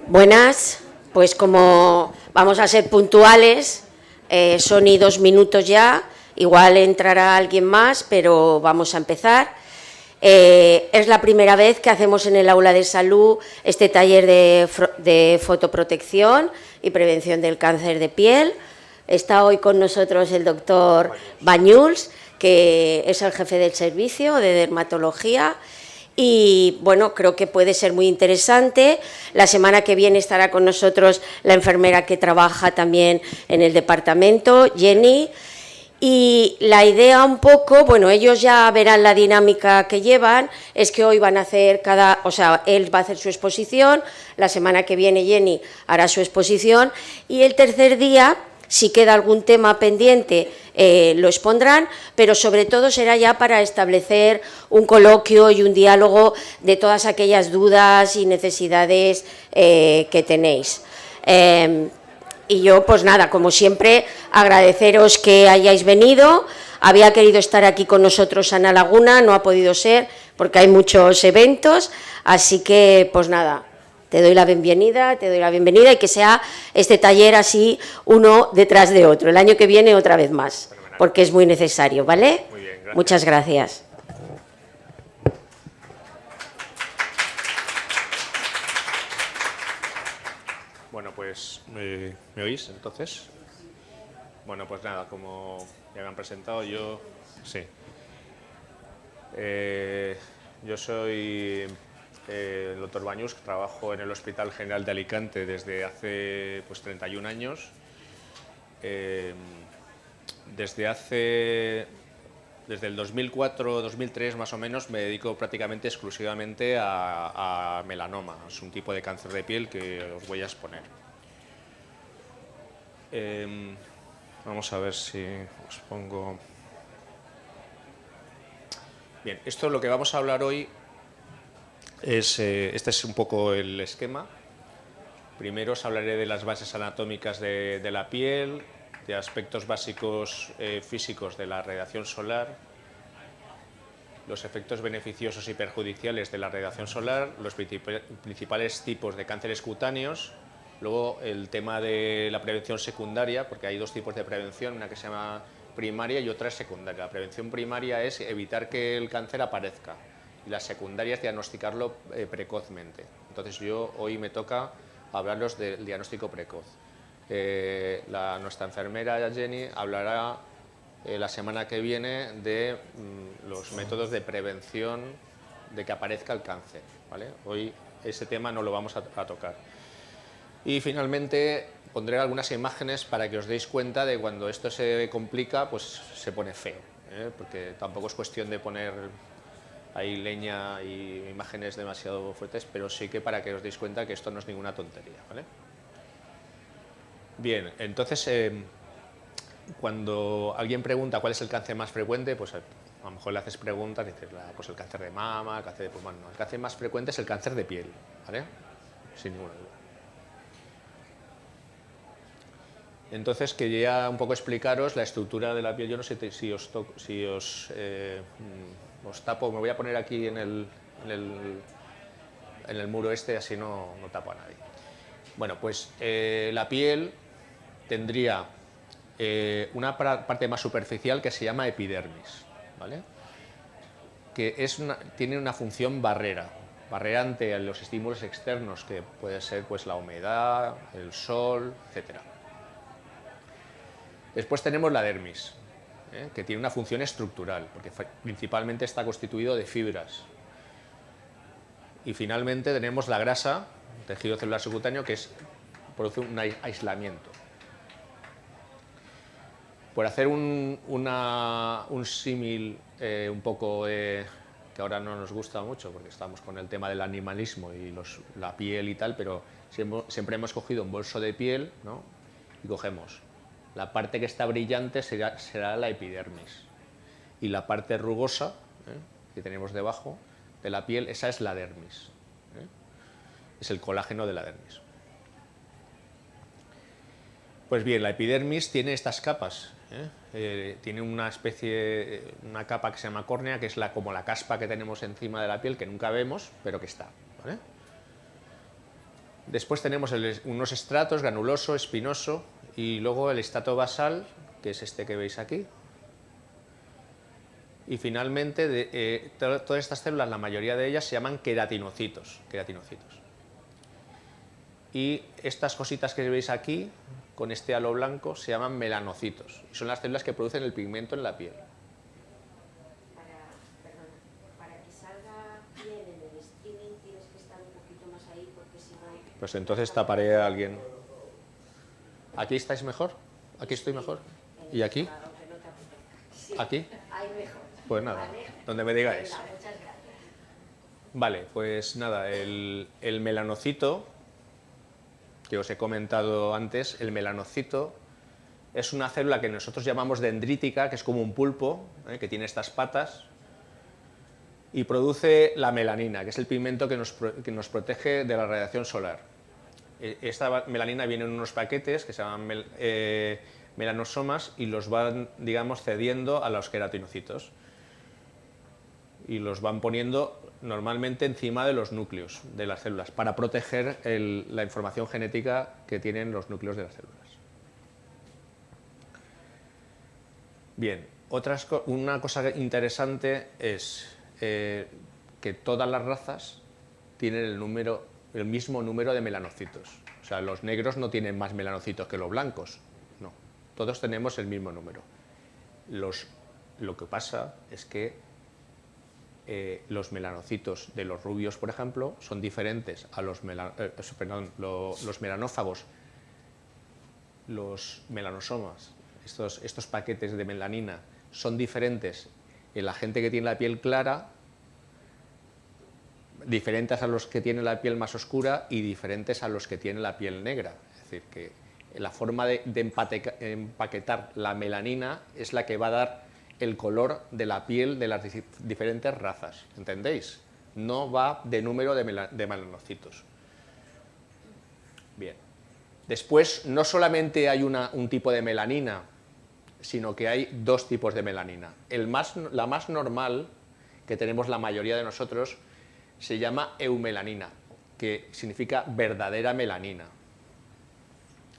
Buenas, pues como vamos a ser puntuales, son y 2 minutos ya, igual entrará alguien más, pero vamos a empezar. Es la primera vez que hacemos en el aula de salud este taller de fotoprotección y prevención del cáncer de piel. Está hoy con nosotros el doctor Bañuls, que es el jefe del servicio de dermatología. Y bueno, creo que puede ser muy interesante. La semana que viene estará con nosotros la enfermera que trabaja también en el departamento, Jenny. Y la idea un poco, bueno, ellos ya verán la dinámica que llevan, es que hoy van a hacer él va a hacer su exposición, la semana que viene Jenny hará su exposición y el tercer día, si queda algún tema pendiente, lo expondrán, pero sobre todo será ya para establecer un coloquio y un diálogo de todas aquellas dudas y necesidades que tenéis. Y yo, pues nada, como siempre, agradeceros que hayáis venido. Había querido estar aquí con nosotros Ana Laguna, no ha podido ser porque hay muchos eventos, así que, pues nada, te doy la bienvenida y que sea este taller así uno detrás de otro. El año que viene otra vez más, porque es muy necesario, ¿vale? Muy bien, gracias. Muchas gracias. Bueno, pues, ¿me oís entonces? Bueno, pues nada, como ya me han presentado, yo soy el doctor Bañuls, que trabajo en el Hospital General de Alicante desde hace 31 años. Desde el 2004-2003 más o menos me dedico prácticamente exclusivamente a melanoma. Es un tipo de cáncer de piel que os voy a exponer. Vamos a ver si os pongo... Bien, esto lo que vamos a hablar hoy es... este es un poco el esquema. Primero os hablaré de las bases anatómicas de la piel, de aspectos básicos físicos de la radiación solar, los efectos beneficiosos y perjudiciales de la radiación solar, los principales tipos de cánceres cutáneos, luego el tema de la prevención secundaria, porque hay dos tipos de prevención, una que se llama primaria y otra es secundaria. La prevención primaria es evitar que el cáncer aparezca y la secundaria es diagnosticarlo precozmente. Entonces hoy me toca hablaros del diagnóstico precoz. Nuestra enfermera Jenny hablará la semana que viene de los métodos de prevención de que aparezca el cáncer, ¿vale? Hoy ese tema no lo vamos a tocar. Y finalmente pondré algunas imágenes para que os deis cuenta de cuando esto se complica, pues se pone feo, porque tampoco es cuestión de poner ahí leña y imágenes demasiado fuertes, pero sí que para que os deis cuenta que esto no es ninguna tontería, ¿vale? Bien, entonces cuando alguien pregunta cuál es el cáncer más frecuente, pues a lo mejor le haces preguntas y dices, pues el cáncer de mama, el cáncer de pulmón. No, el cáncer más frecuente es el cáncer de piel, ¿vale? Sin ninguna duda. Entonces quería un poco explicaros la estructura de la piel. Yo no sé si os tapo, me voy a poner aquí en el muro este, así no tapo a nadie. Bueno, pues la piel tendría una parte más superficial que se llama epidermis, ¿vale? Que tiene una función barrera ante los estímulos externos, que puede ser pues la humedad, el sol, etcétera. Después tenemos la dermis, que tiene una función estructural, porque principalmente está constituido de fibras. Y finalmente tenemos la grasa, tejido celular subcutáneo, que produce un aislamiento. Por hacer un símil un poco que ahora no nos gusta mucho, porque estamos con el tema del animalismo y la piel y tal, pero siempre hemos cogido un bolso de piel, ¿no? Y cogemos la parte que está brillante será la epidermis, y la parte rugosa que tenemos debajo de la piel, esa es la dermis, es el colágeno de la dermis. Pues bien, la epidermis tiene estas capas, tiene una capa que se llama córnea, que es como la caspa que tenemos encima de la piel, que nunca vemos, pero que está, ¿vale? Después tenemos unos estratos, granuloso, espinoso, y luego el estrato basal, que es este que veis aquí. Y finalmente, todas estas células, la mayoría de ellas se llaman queratinocitos. Y estas cositas que veis aquí, con este halo blanco, se llaman melanocitos. Y son las células que producen el pigmento en la piel. Para que salga bien en el streaming tienes que estar un poquito más ahí, porque si no... Pues entonces taparé a alguien. ¿Aquí estáis mejor? ¿Aquí estoy mejor? ¿Y aquí? ¿Aquí? Ahí mejor. Pues nada, donde me digáis. Vale, pues nada, el melanocito, que os he comentado antes, el melanocito es una célula que nosotros llamamos dendrítica, que es como un pulpo, que tiene estas patas, y produce la melanina, que es el pigmento que nos protege de la radiación solar. Esta melanina viene en unos paquetes que se llaman melanosomas y los van, digamos, cediendo a los queratinocitos. Y los van poniendo normalmente encima de los núcleos de las células para proteger la información genética que tienen los núcleos de las células. Bien, una cosa interesante es que todas las razas tienen el mismo número de melanocitos. O sea, los negros no tienen más melanocitos que los blancos, no. Todos tenemos el mismo número. Lo que pasa es que los melanocitos de los rubios, por ejemplo, son diferentes a los melanófagos, los melanosomas, estos paquetes de melanina son diferentes en la gente que tiene la piel clara, diferentes a los que tienen la piel más oscura y diferentes a los que tienen la piel negra. Es decir, que la forma de empaquetar la melanina es la que va a dar el color de la piel de las diferentes razas, ¿entendéis? No va de número de melanocitos. Bien. Después, no solamente hay un tipo de melanina, sino que hay dos tipos de melanina. La más normal, que tenemos la mayoría de nosotros, se llama eumelanina, que significa verdadera melanina.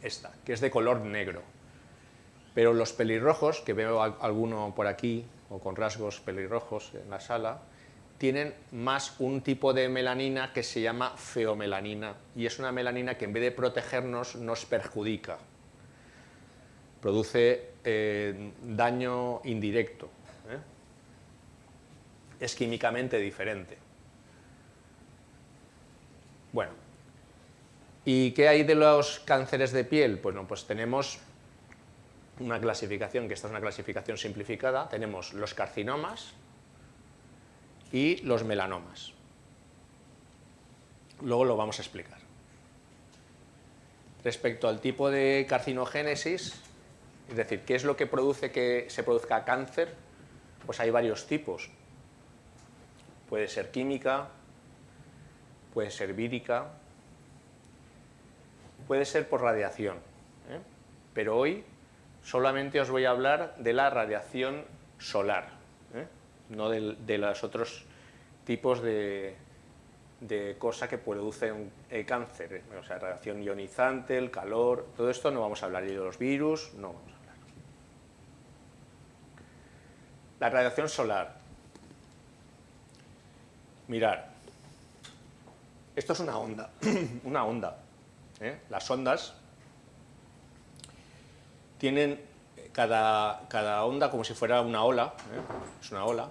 Esta, que es de color negro. Pero los pelirrojos, que veo alguno por aquí, o con rasgos pelirrojos en la sala, tienen más un tipo de melanina que se llama feomelanina, y es una melanina que en vez de protegernos nos perjudica. Produce daño indirecto. Es químicamente diferente. Bueno, ¿y qué hay de los cánceres de piel? Pues, no, pues tenemos una clasificación, que esta es una clasificación simplificada. Tenemos los carcinomas y los melanomas. Luego lo vamos a explicar. Respecto al tipo de carcinogénesis, es decir, ¿qué es lo que produce que se produzca cáncer? Pues hay varios tipos. Puede ser química, puede ser vírica, puede ser por radiación. Pero hoy solamente os voy a hablar de la radiación solar, no de los otros tipos de cosas que producen cáncer, o sea, radiación ionizante, el calor, todo esto no vamos a hablar, y de los virus no vamos a hablar. La radiación solar. Mirad, esto es una onda, una onda. Las ondas tienen cada onda como si fuera una ola, es una ola.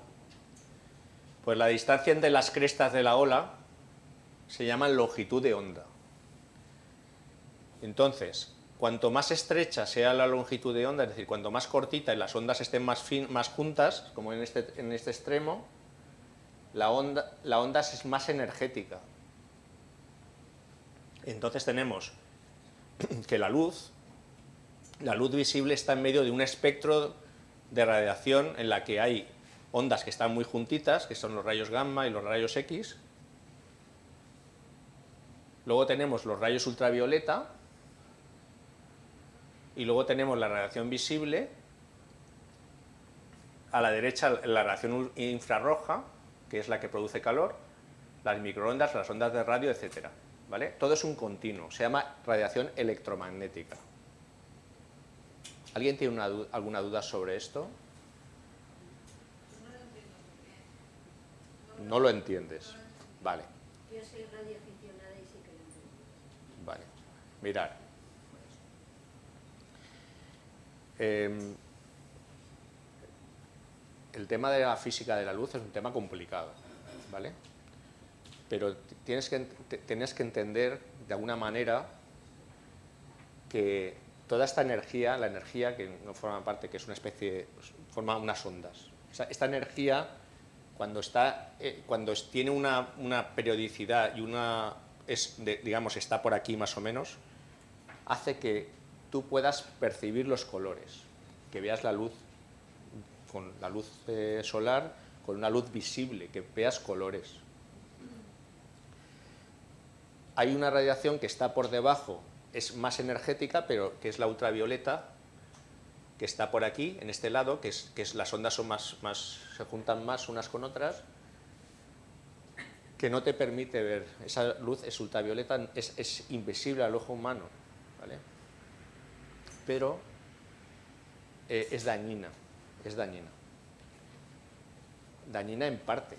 Pues la distancia entre las crestas de la ola se llama longitud de onda. Entonces, cuanto más estrecha sea la longitud de onda, es decir, cuanto más cortita y las ondas estén más juntas, como en este extremo, la onda es más energética. Entonces tenemos que la luz visible está en medio de un espectro de radiación en la que hay ondas que están muy juntitas, que son los rayos gamma y los rayos X. Luego tenemos los rayos ultravioleta y luego tenemos la radiación visible. A la derecha la radiación infrarroja, que es la que produce calor, las microondas, las ondas de radio, etc. ¿vale? Todo es un continuo, se llama radiación electromagnética. ¿Alguien tiene alguna duda sobre esto? No lo entiendes. Vale. Yo soy radioaficionada y sí que lo entiendo. Vale. Mirad. El tema de la física de la luz es un tema complicado, ¿vale? Pero tienes que entender de alguna manera que toda esta energía, la energía que no forma parte, que es una especie, forma unas ondas. Esta energía, cuando tiene una periodicidad y digamos, está por aquí más o menos, hace que tú puedas percibir los colores, que veas la luz con la luz solar, con una luz visible, que veas colores. Hay una radiación que está por debajo, es más energética, pero que es la ultravioleta, que está por aquí, en este lado, que las ondas son se juntan más unas con otras, que no te permite ver. Esa luz es ultravioleta, es invisible al ojo humano, ¿vale? Pero es dañina, dañina en parte.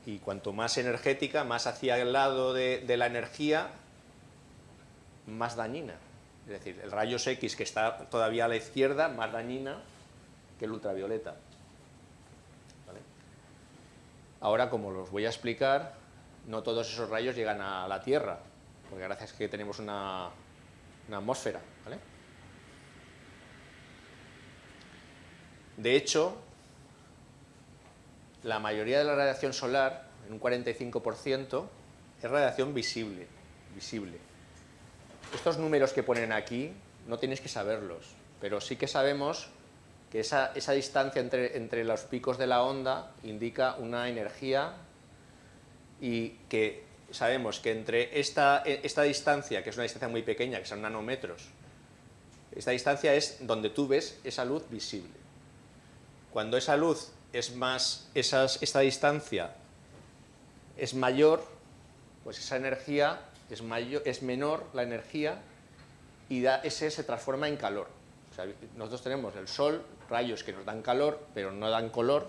Y cuanto más energética, más hacia el lado de la energía, más dañina. Es decir, el rayos X, que está todavía a la izquierda, más dañina que el ultravioleta. ¿Vale? Ahora, como los voy a explicar, no todos esos rayos llegan a la Tierra, porque gracias a que tenemos una atmósfera, ¿vale? De hecho, la mayoría de la radiación solar, en un 45%, es radiación visible. Estos números que ponen aquí no tenéis que saberlos, pero sí que sabemos que esa distancia entre los picos de la onda indica una energía, y que sabemos que entre esta distancia, que es una distancia muy pequeña, que son nanómetros, esta distancia es donde tú ves esa luz visible. Cuando esa luz esta distancia es mayor, pues esa energía es menor, la energía, y ese se transforma en calor. O sea, nosotros tenemos el sol, rayos que nos dan calor, pero no dan color,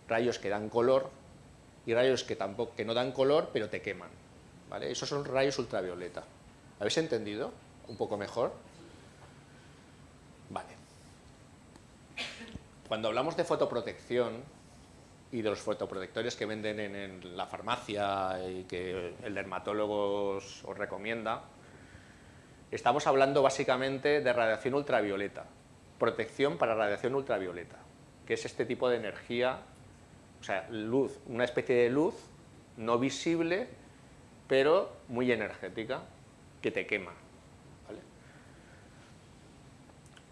rayos que dan color, y rayos que no dan color, pero te queman, ¿vale? Esos son rayos ultravioleta. ¿Habéis entendido un poco mejor? Vale. Cuando hablamos de fotoprotección y de los fotoprotectores que venden en la farmacia y que el dermatólogo os recomienda, estamos hablando básicamente de radiación ultravioleta, protección para radiación ultravioleta, que es este tipo de energía, o sea, luz, una especie de luz no visible, pero muy energética, que te quema. ¿Vale?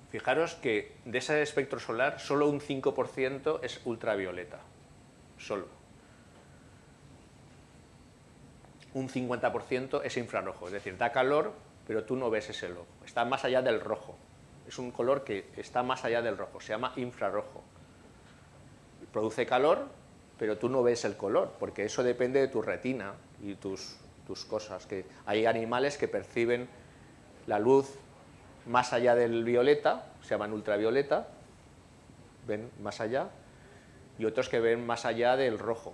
Fijaros que de ese espectro solar solo un 5% es ultravioleta, solo. Un 50% es infrarrojo, es decir, da calor, pero tú no ves ese ojo, está más allá del rojo. Es un color que está más allá del rojo, se llama infrarrojo. Produce calor, pero tú no ves el color, porque eso depende de tu retina y tus cosas. Que hay animales que perciben la luz más allá del violeta, se llaman ultravioleta, ven más allá, y otros que ven más allá del rojo,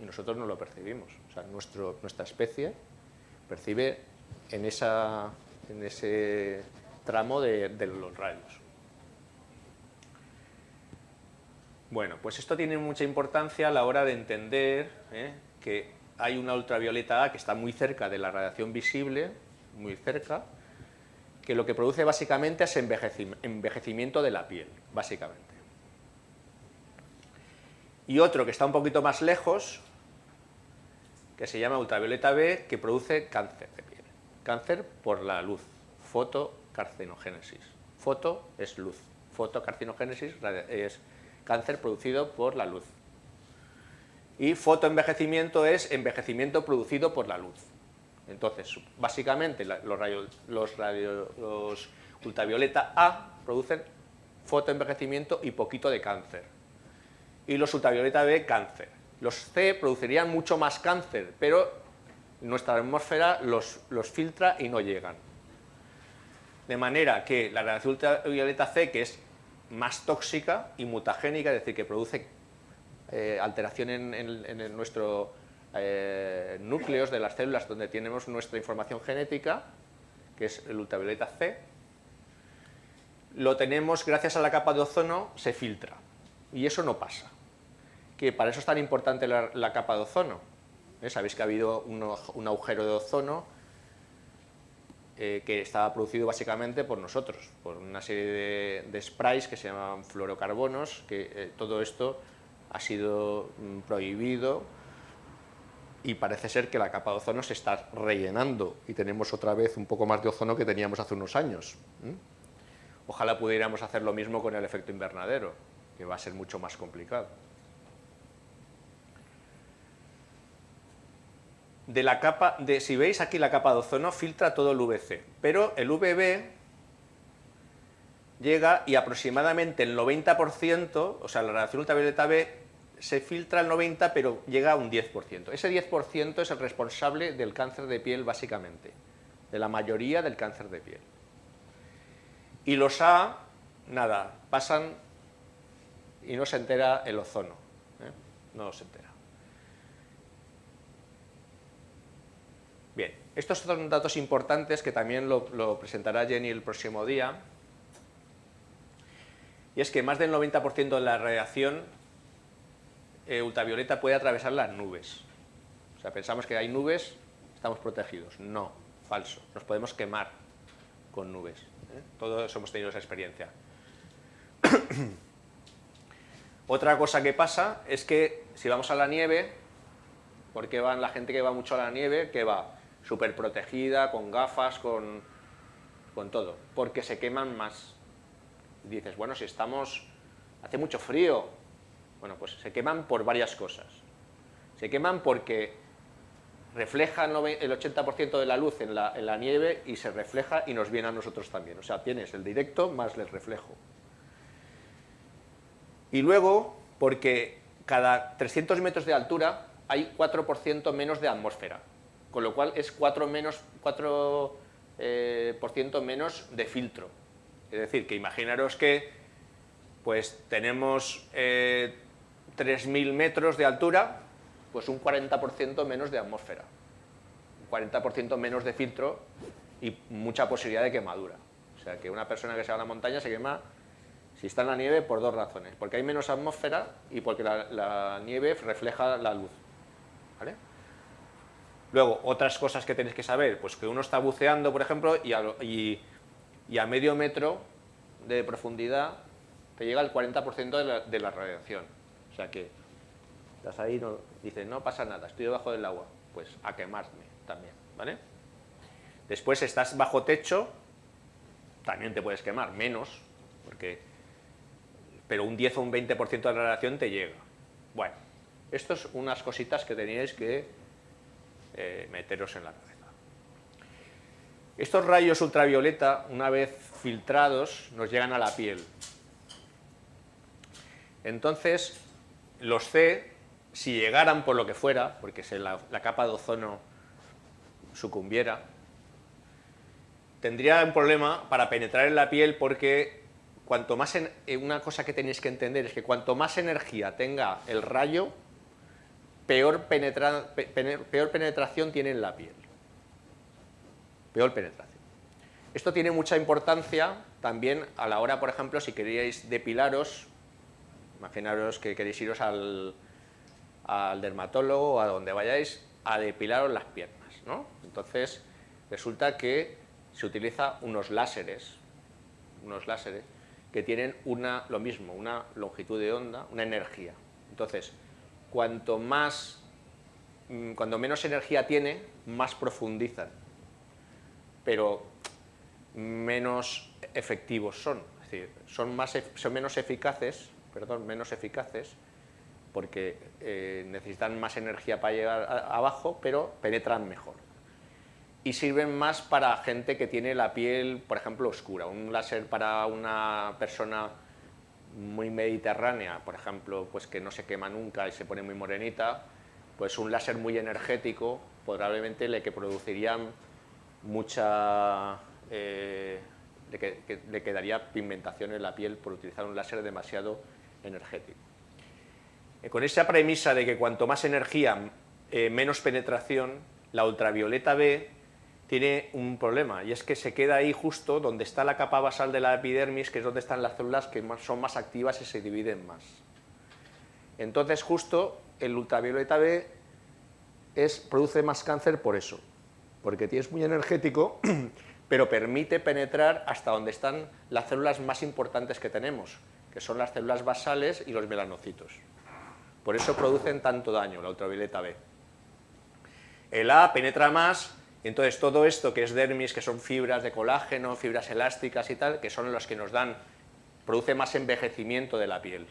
y nosotros no lo percibimos. O sea, nuestra especie percibe en ese tramo de los rayos. Bueno, pues esto tiene mucha importancia a la hora de entender que hay una ultravioleta A que está muy cerca de la radiación visible, muy cerca, que lo que produce básicamente es envejecimiento de la piel, básicamente. Y otro que está un poquito más lejos, que se llama ultravioleta B, que produce cáncer de piel. Cáncer por la luz, fotocarcinogénesis. Foto es luz, fotocarcinogénesis es cáncer producido por la luz. Y fotoenvejecimiento es envejecimiento producido por la luz. Entonces, básicamente, los ultravioleta A producen fotoenvejecimiento y poquito de cáncer. Y los ultravioleta B, cáncer. Los C producirían mucho más cáncer, pero nuestra atmósfera los filtra y no llegan. De manera que la radiación ultravioleta C, que es más tóxica y mutagénica, es decir, que produce alteración en nuestros núcleos de las células donde tenemos nuestra información genética, que es el ultravioleta C, lo tenemos gracias a la capa de ozono, se filtra. Y eso no pasa. Que para eso es tan importante la capa de ozono. Sabéis que ha habido un agujero de ozono que estaba producido básicamente por nosotros, por una serie de sprays que se llaman fluorocarbonos, que todo esto ha sido prohibido y parece ser que la capa de ozono se está rellenando y tenemos otra vez un poco más de ozono que teníamos hace unos años. Ojalá pudiéramos hacer lo mismo con el efecto invernadero, que va a ser mucho más complicado. Si veis aquí la capa de ozono filtra todo el UVC, pero el UVB llega y aproximadamente el 90%, o sea, la radiación ultravioleta B se filtra el 90%, pero llega a un 10%. Ese 10% es el responsable del cáncer de piel, básicamente, de la mayoría del cáncer de piel. Y los A, nada, pasan y no se entera el ozono, no se entera. Bien, estos son datos importantes que también lo presentará Jenny el próximo día. Y es que más del 90% de la radiación ultravioleta puede atravesar las nubes. O sea, pensamos que hay nubes, estamos protegidos. No, falso. Nos podemos quemar con nubes. Todos hemos tenido esa experiencia. Otra cosa que pasa es que si vamos a la nieve, porque van la gente que va mucho a la nieve, que va súper protegida, con gafas, con todo, porque se queman más. Dices, bueno, si hace mucho frío, bueno, pues se queman por varias cosas. Se queman porque refleja el 80% de la luz en la nieve y se refleja y nos viene a nosotros también. O sea, tienes el directo más el reflejo. Y luego, porque cada 300 metros de altura hay 4% menos de atmósfera, con lo cual es 4% menos de filtro. Es decir, que imaginaros que pues tenemos 3.000 metros de altura, pues un 40% menos de atmósfera, un 40% menos de filtro y mucha posibilidad de quemadura. O sea, que una persona que se va a la montaña se quema, si está en la nieve, por dos razones. Porque hay menos atmósfera y porque la nieve refleja la luz. ¿Vale? Luego, otras cosas que tenéis que saber, pues que uno está buceando, por ejemplo, y a medio metro de profundidad te llega el 40% de la radiación. O sea que estás ahí, dices, no pasa nada, estoy debajo del agua. Pues a quemarme también, ¿vale? Después estás bajo techo, también te puedes quemar, menos, pero un 10 o un 20% de la radiación te llega. Bueno, esto es unas cositas que teníais que meteros en la cabeza. Estos rayos ultravioleta, una vez filtrados, nos llegan a la piel. Entonces, los C, si llegaran por lo que fuera, porque la capa de ozono sucumbiera, tendría un problema para penetrar en la piel porque cuanto más una cosa que tenéis que entender es que cuanto más energía tenga el rayo, peor penetración tiene en la piel. Peor penetración. Esto tiene mucha importancia también a la hora, por ejemplo, si queríais depilaros, imaginaros que queréis iros al dermatólogo o a donde vayáis a depilaros las piernas, ¿no? Entonces, resulta que se utiliza unos láseres que tienen lo mismo, una longitud de onda, una energía. Entonces, cuando menos energía tiene, más profundizan, pero menos efectivos son. Es decir, son menos eficaces porque necesitan más energía para llegar abajo, pero penetran mejor. Y sirven más para gente que tiene la piel, por ejemplo, oscura. Un láser para una persona muy mediterránea, por ejemplo, pues que no se quema nunca y se pone muy morenita, pues un láser muy energético probablemente le que producirían mucha... le quedaría pigmentación en la piel por utilizar un láser demasiado energético. Con esa premisa de que cuanto más energía, menos penetración, la ultravioleta B tiene un problema, y es que se queda ahí justo donde está la capa basal de la epidermis, que es donde están las células que son más activas y se dividen más. Entonces, justo el ultravioleta B produce más cáncer por eso, porque es muy energético, pero permite penetrar hasta donde están las células más importantes que tenemos, que son las células basales y los melanocitos. Por eso producen tanto daño la ultravioleta B. El A penetra más, y entonces todo esto que es dermis, que son fibras de colágeno, fibras elásticas y tal, que son los que nos dan, produce más envejecimiento de la piel,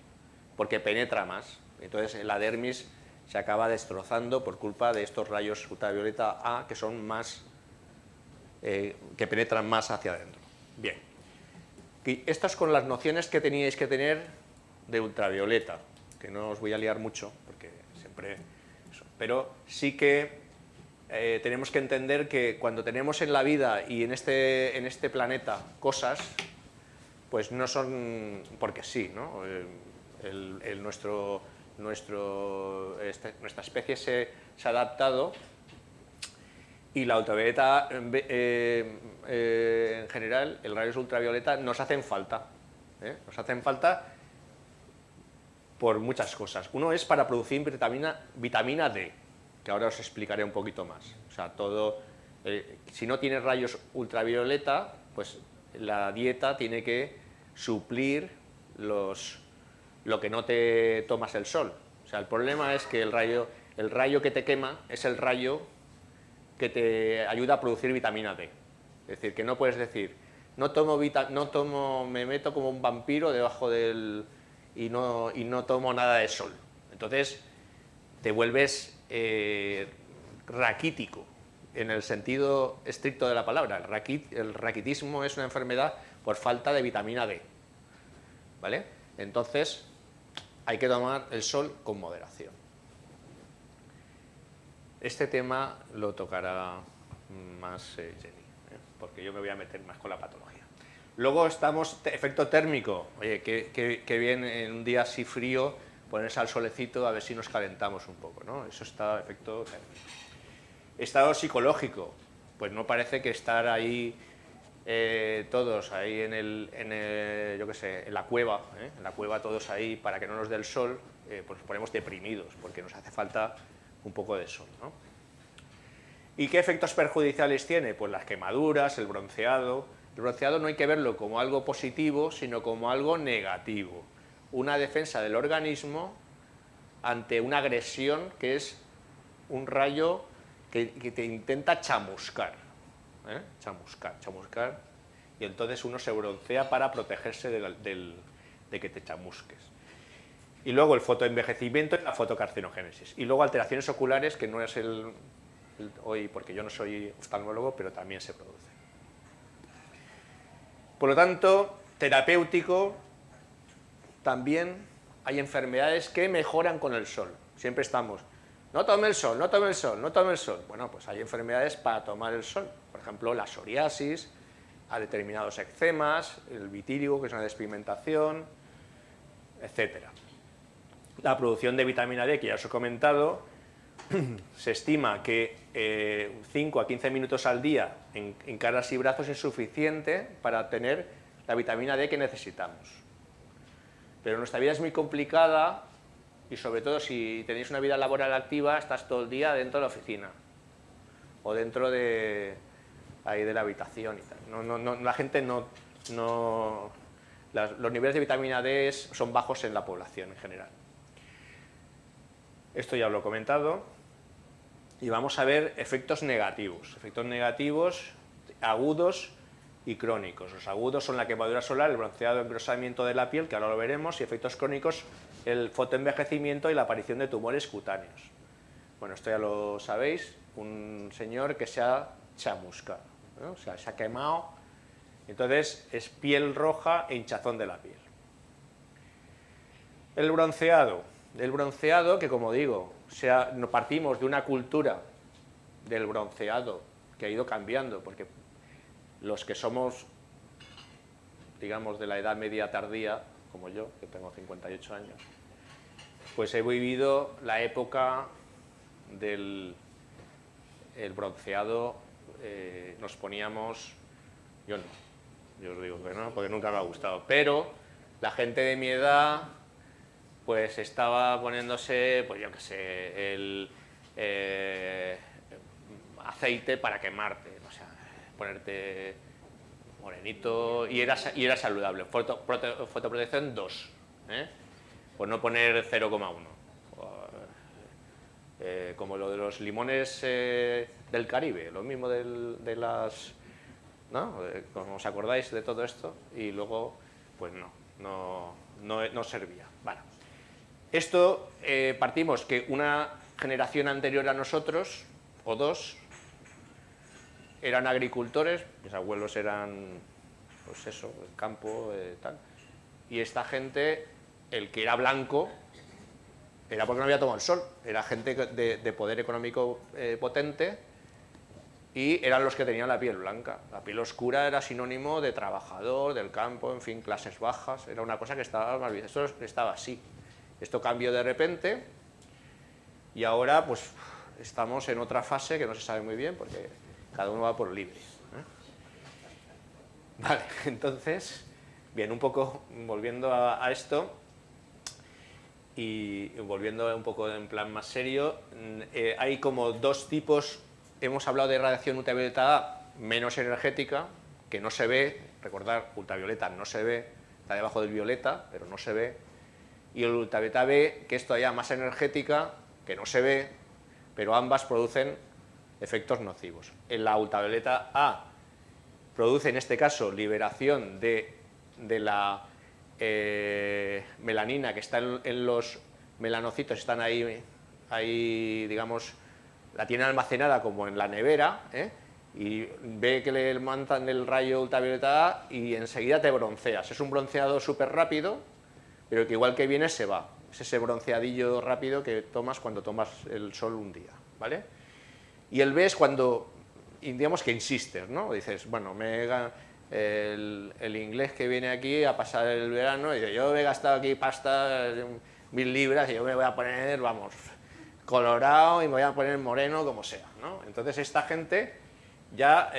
porque penetra más. Entonces la dermis se acaba destrozando por culpa de estos rayos ultravioleta A, que son más, que penetran más hacia adentro. Bien. Y estas con las nociones que teníais que tener de ultravioleta, que no os voy a liar mucho, porque siempre eso, pero sí que tenemos que entender que cuando tenemos en la vida y en este planeta cosas, pues no son porque sí, ¿no? Nuestra especie se ha adaptado, y la ultravioleta en general, el rayos ultravioleta nos hacen falta. Nos hacen falta por muchas cosas. Uno es para producir vitamina D, que ahora os explicaré un poquito más. O sea, si no tienes rayos ultravioleta, pues la dieta tiene que suplir lo que no te tomas el sol. O sea, el problema es que el rayo que te quema es el rayo que te ayuda a producir vitamina D. Es decir, que no puedes decir, me meto como un vampiro debajo del... y no tomo nada de sol. Entonces, te vuelves raquítico, en el sentido estricto de la palabra. El raquitismo es una enfermedad por falta de vitamina D, ¿vale? Entonces, hay que tomar el sol con moderación. Este tema lo tocará más Jenny, porque yo me voy a meter más con la patología. Luego efecto térmico. Oye, qué bien en un día así frío ponerse al solecito a ver si nos calentamos un poco, ¿no? Eso está efecto térmico. Estado psicológico. Pues no parece que estar ahí todos ahí yo qué sé, en la cueva, todos ahí para que no nos dé el sol, pues nos ponemos deprimidos porque nos hace falta un poco de sol, ¿no? ¿Y qué efectos perjudiciales tiene? Pues las quemaduras, el bronceado. El bronceado no hay que verlo como algo positivo, sino como algo negativo. Una defensa del organismo ante una agresión que es un rayo que te intenta chamuscar. Chamuscar, y entonces uno se broncea para protegerse de que te chamusques. Y luego el fotoenvejecimiento y la fotocarcinogénesis. Y luego alteraciones oculares, que no es hoy, porque yo no soy oftalmólogo, pero también se produce. Por lo tanto, terapéutico, también hay enfermedades que mejoran con el sol. Siempre estamos, no tome el sol, no tome el sol, no tome el sol. Bueno, pues hay enfermedades para tomar el sol. Por ejemplo, la psoriasis, a determinados eczemas, el vitíligo, que es una despigmentación, etc. La producción de vitamina D, que ya os he comentado, se estima que 5 a 15 minutos al día en caras y brazos es suficiente para tener la vitamina D que necesitamos. Pero nuestra vida es muy complicada y sobre todo si tenéis una vida laboral activa, estás todo el día dentro de la oficina o dentro de la habitación y tal. La gente los niveles de vitamina D son bajos en la población en general. Esto ya lo he comentado. Y vamos a ver efectos negativos agudos y crónicos. Los agudos son la quemadura solar, el bronceado, el engrosamiento de la piel, que ahora lo veremos, y efectos crónicos, el fotoenvejecimiento y la aparición de tumores cutáneos. Bueno, esto ya lo sabéis, un señor que se ha chamuscado, ¿no? O sea, se ha quemado, entonces es piel roja e hinchazón de la piel. El bronceado, que como digo, partimos de una cultura del bronceado, que ha ido cambiando, porque los que somos, digamos, de la edad media tardía, como yo, que tengo 58 años, pues he vivido la época del el bronceado, nos poníamos, yo no, yo os digo que no, porque nunca me ha gustado, pero la gente de mi edad pues estaba poniéndose, pues yo qué sé, el aceite para quemarte, o sea, ponerte morenito, y era saludable. Fotoprotección 2, por no poner 0,1. Como lo de los limones del Caribe, lo mismo de las... ¿no? ¿Os acordáis de todo esto? Y luego, pues no servía. Bueno, esto partimos que una generación anterior a nosotros, o dos, eran agricultores, mis abuelos eran, pues eso, el campo, tal, y esta gente, el que era blanco, era porque no había tomado el sol, era gente de poder económico potente, y eran los que tenían la piel blanca. La piel oscura era sinónimo de trabajador, del campo, en fin, clases bajas, era una cosa que estaba mal vista. Esto estaba así. Esto cambió de repente y ahora pues estamos en otra fase que no se sabe muy bien porque cada uno va por libre. Vale, entonces, bien, un poco volviendo a esto y volviendo un poco en plan más serio, hay como dos tipos. Hemos hablado de radiación ultravioleta A menos energética, que no se ve, recordar, ultravioleta no se ve, está debajo del violeta, pero no se ve, y el ultravioleta B, que es todavía más energética, que no se ve, pero ambas producen efectos nocivos. En la ultravioleta A produce, en este caso, liberación de la melanina que está en los melanocitos, están ahí, digamos, la tienen almacenada como en la nevera, y ve que le mandan el rayo ultravioleta A y enseguida te bronceas. Es un bronceado súper rápido, pero que igual que viene se va. Es ese bronceadillo rápido que tomas cuando tomas el sol un día, ¿vale? Y el B es cuando, digamos que insistes, ¿no? Dices, bueno, el inglés que viene aquí a pasar el verano, y dice, yo he gastado aquí pasta, 1000 libras, y yo me voy a poner, vamos, colorado y me voy a poner moreno, como sea, ¿no? Entonces esta gente ya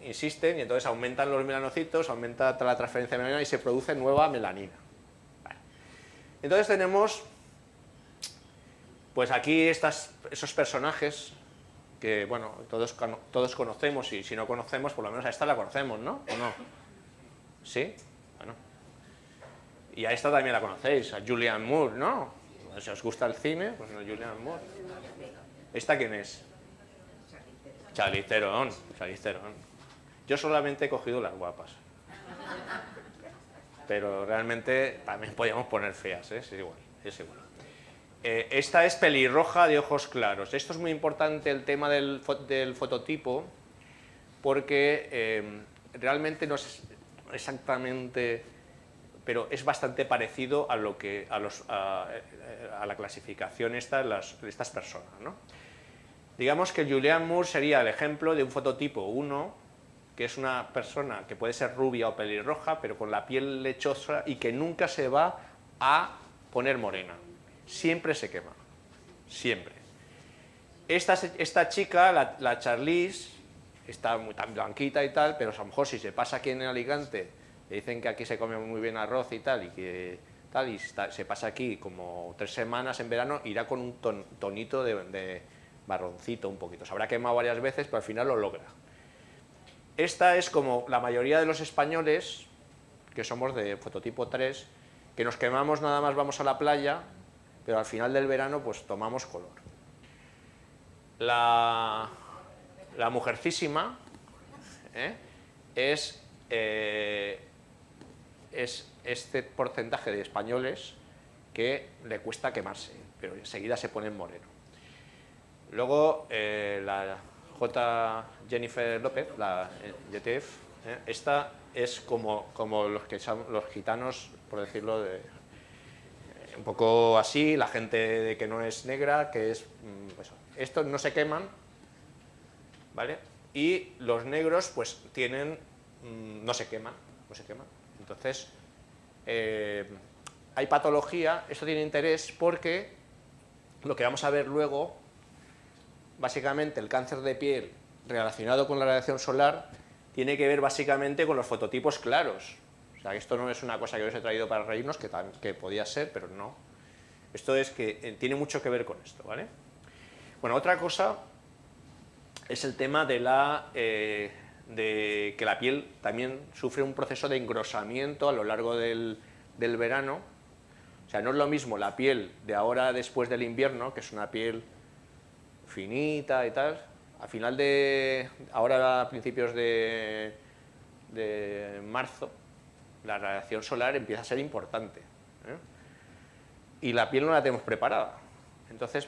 insisten y entonces aumentan los melanocitos, aumenta la transferencia de melanina y se produce nueva melanina. Vale. Entonces tenemos, pues aquí esos personajes que, bueno, todos conocemos, y si no conocemos, por lo menos a esta la conocemos, ¿no? ¿O no? ¿Sí? Bueno. Y a esta también la conocéis, a Julianne Moore, ¿no? Si os gusta el cine, pues no, Julianne Moore. ¿Esta quién es? Charlize Theron. Yo solamente he cogido las guapas. Pero realmente también podíamos poner feas, ¿eh? Es igual. Esta es pelirroja de ojos claros. Esto es muy importante, el tema del fototipo, porque realmente no es exactamente, pero es bastante parecido a la clasificación de estas personas, ¿no? Digamos que Julianne Moore sería el ejemplo de un fototipo 1, que es una persona que puede ser rubia o pelirroja, pero con la piel lechosa y que nunca se va a poner morena. Siempre se quema, siempre. Esta chica, la Charlize, está tan blanquita y tal, pero a lo mejor si se pasa aquí en Alicante, le dicen que aquí se come muy bien arroz y tal, y se pasa aquí como 3 semanas en verano, irá con un tonito de marroncito un poquito. Se habrá quemado varias veces, pero al final lo logra. Esta es como la mayoría de los españoles, que somos de fototipo 3, que nos quemamos nada más vamos a la playa, pero al final del verano pues tomamos color. La mujercísima es este porcentaje de españoles que le cuesta quemarse, pero enseguida se ponen moreno. Luego la Jennifer López, la JTF, esta es como los gitanos, por decirlo, un poco así, la gente que no es negra, que es... estos no se queman, ¿vale? Y los negros pues tienen, no se queman. Entonces, hay patología, esto tiene interés porque lo que vamos a ver luego, básicamente el cáncer de piel relacionado con la radiación solar tiene que ver básicamente con los fototipos claros. O sea, esto no es una cosa que os he traído para reírnos, que podía ser, pero no. Esto es que tiene mucho que ver con esto, ¿vale? Bueno, otra cosa es el tema de que la piel también sufre un proceso de engrosamiento a lo largo del verano. O sea, no es lo mismo la piel de ahora después del invierno, que es una piel finita y tal, ahora a principios de marzo, la radiación solar empieza a ser importante, ¿eh? Y la piel no la tenemos preparada. Entonces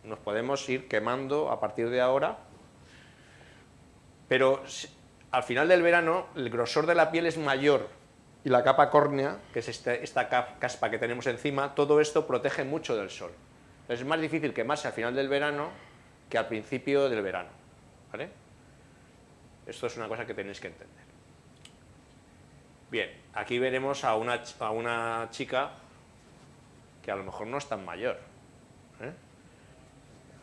nos podemos ir quemando a partir de ahora, pero al final del verano el grosor de la piel es mayor y la capa córnea, que es esta caspa que tenemos encima, todo esto protege mucho del sol. Entonces es más difícil quemarse al final del verano que al principio del verano, ¿vale? Esto es una cosa que tenéis que entender. Bien, aquí veremos a una chica que a lo mejor no es tan mayor, ¿eh?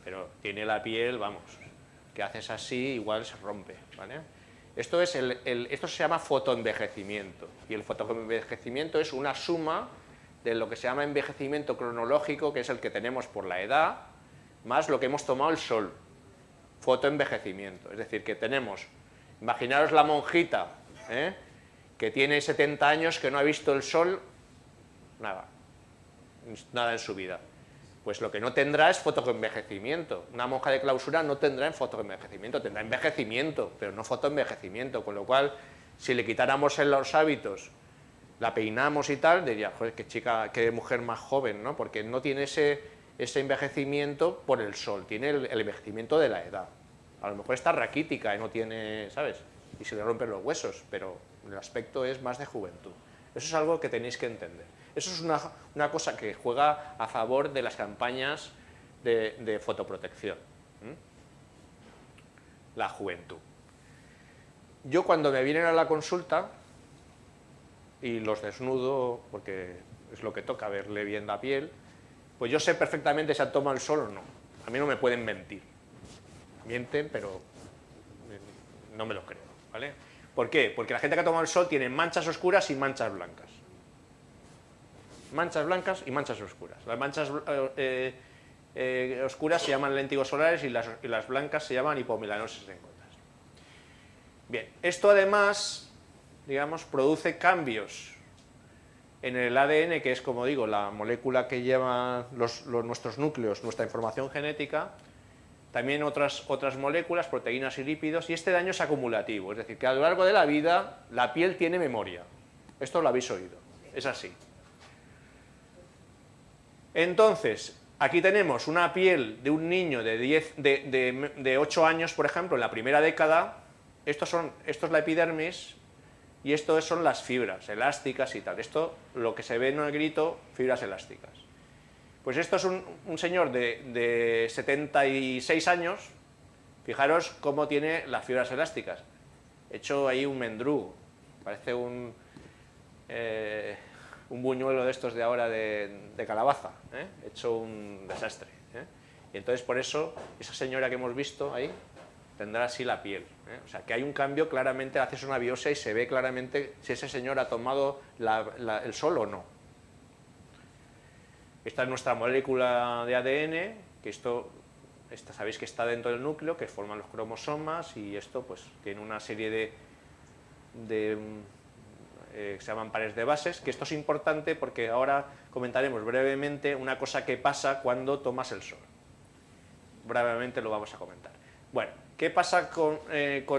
Pero tiene la piel, vamos, que haces así, igual se rompe, ¿vale? Esto se llama fotoenvejecimiento, y el fotoenvejecimiento es una suma de lo que se llama envejecimiento cronológico, que es el que tenemos por la edad, más lo que hemos tomado el sol. Fotoenvejecimiento, es decir, que tenemos, imaginaros la monjita, ¿eh?, que tiene 70 años, que no ha visto el sol, nada en su vida. Pues lo que no tendrá es fotoenvejecimiento. Una monja de clausura no tendrá fotoenvejecimiento, tendrá envejecimiento, pero no fotoenvejecimiento, con lo cual, si le quitáramos en los hábitos, la peinamos y tal, diría, joder, qué chica, qué mujer más joven, ¿no? Porque no tiene ese envejecimiento por el sol, tiene el envejecimiento de la edad. A lo mejor está raquítica y no tiene, ¿sabes? Y se le rompen los huesos, pero el aspecto es más de juventud. Eso es algo que tenéis que entender. Eso es una cosa que juega a favor de las campañas de fotoprotección. La juventud. Yo cuando me vienen a la consulta, y los desnudo, porque es lo que toca, verle bien la piel, pues yo sé perfectamente si han tomado el sol o no. A mí no me pueden mentir. Mienten, pero no me lo creo, ¿vale? ¿Por qué? Porque la gente que ha tomado el sol tiene manchas oscuras y manchas blancas. Manchas blancas y manchas oscuras. Las manchas oscuras se llaman léntigos solares y las blancas se llaman hipomelanosis en gotas. Bien, esto además, digamos, produce cambios en el ADN, que es, como digo, la molécula que lleva nuestros núcleos, nuestra información genética, también otras moléculas, proteínas y lípidos, y este daño es acumulativo, es decir, que a lo largo de la vida la piel tiene memoria. Esto lo habéis oído, es así. Entonces, aquí tenemos una piel de un niño de 8 años, por ejemplo, en la primera década. Esto es la epidermis y esto son las fibras elásticas y tal. Esto, lo que se ve en negrito, fibras elásticas. Pues esto es un señor de 76 años, fijaros cómo tiene las fibras elásticas. He hecho ahí un mendrugo, parece un buñuelo de estos de ahora de calabaza, ¿eh? He hecho un desastre, ¿eh? Y entonces por eso esa señora que hemos visto ahí tendrá así la piel, ¿eh? O sea que hay un cambio claramente, haces una biopsia y se ve claramente si ese señor ha tomado el sol o no. Esta es nuestra molécula de ADN, que esta sabéis que está dentro del núcleo, que forman los cromosomas, y esto pues tiene una serie se llaman pares de bases, que esto es importante porque ahora comentaremos brevemente una cosa que pasa cuando tomas el sol. Brevemente lo vamos a comentar. Bueno, ¿qué pasa con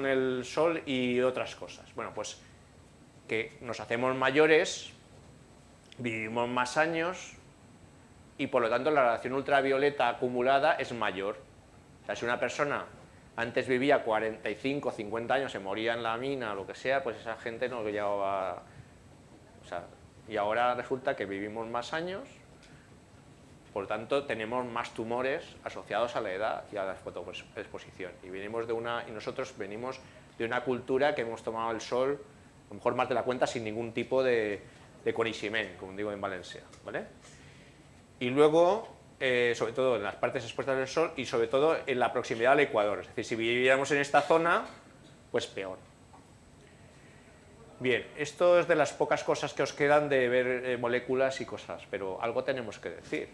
el sol y otras cosas? Bueno, pues que nos hacemos mayores, vivimos más años, y por lo tanto la radiación ultravioleta acumulada es mayor. O sea, si una persona antes vivía 45 o 50 años, se moría en la mina o lo que sea, pues esa gente no llegaba. O sea, y ahora resulta que vivimos más años Por lo tanto, tenemos más tumores asociados a la edad y a la fotoexposición. Y nosotros venimos de una cultura que hemos tomado el sol, a lo mejor más de la cuenta, sin ningún tipo de coneixement, como digo en Valencia, ¿vale? Y luego, sobre todo en las partes expuestas del sol y sobre todo en la proximidad al ecuador. Es decir, si viviéramos en esta zona, pues peor. Bien, esto es de las pocas cosas que os quedan de ver moléculas y cosas, pero algo tenemos que decir.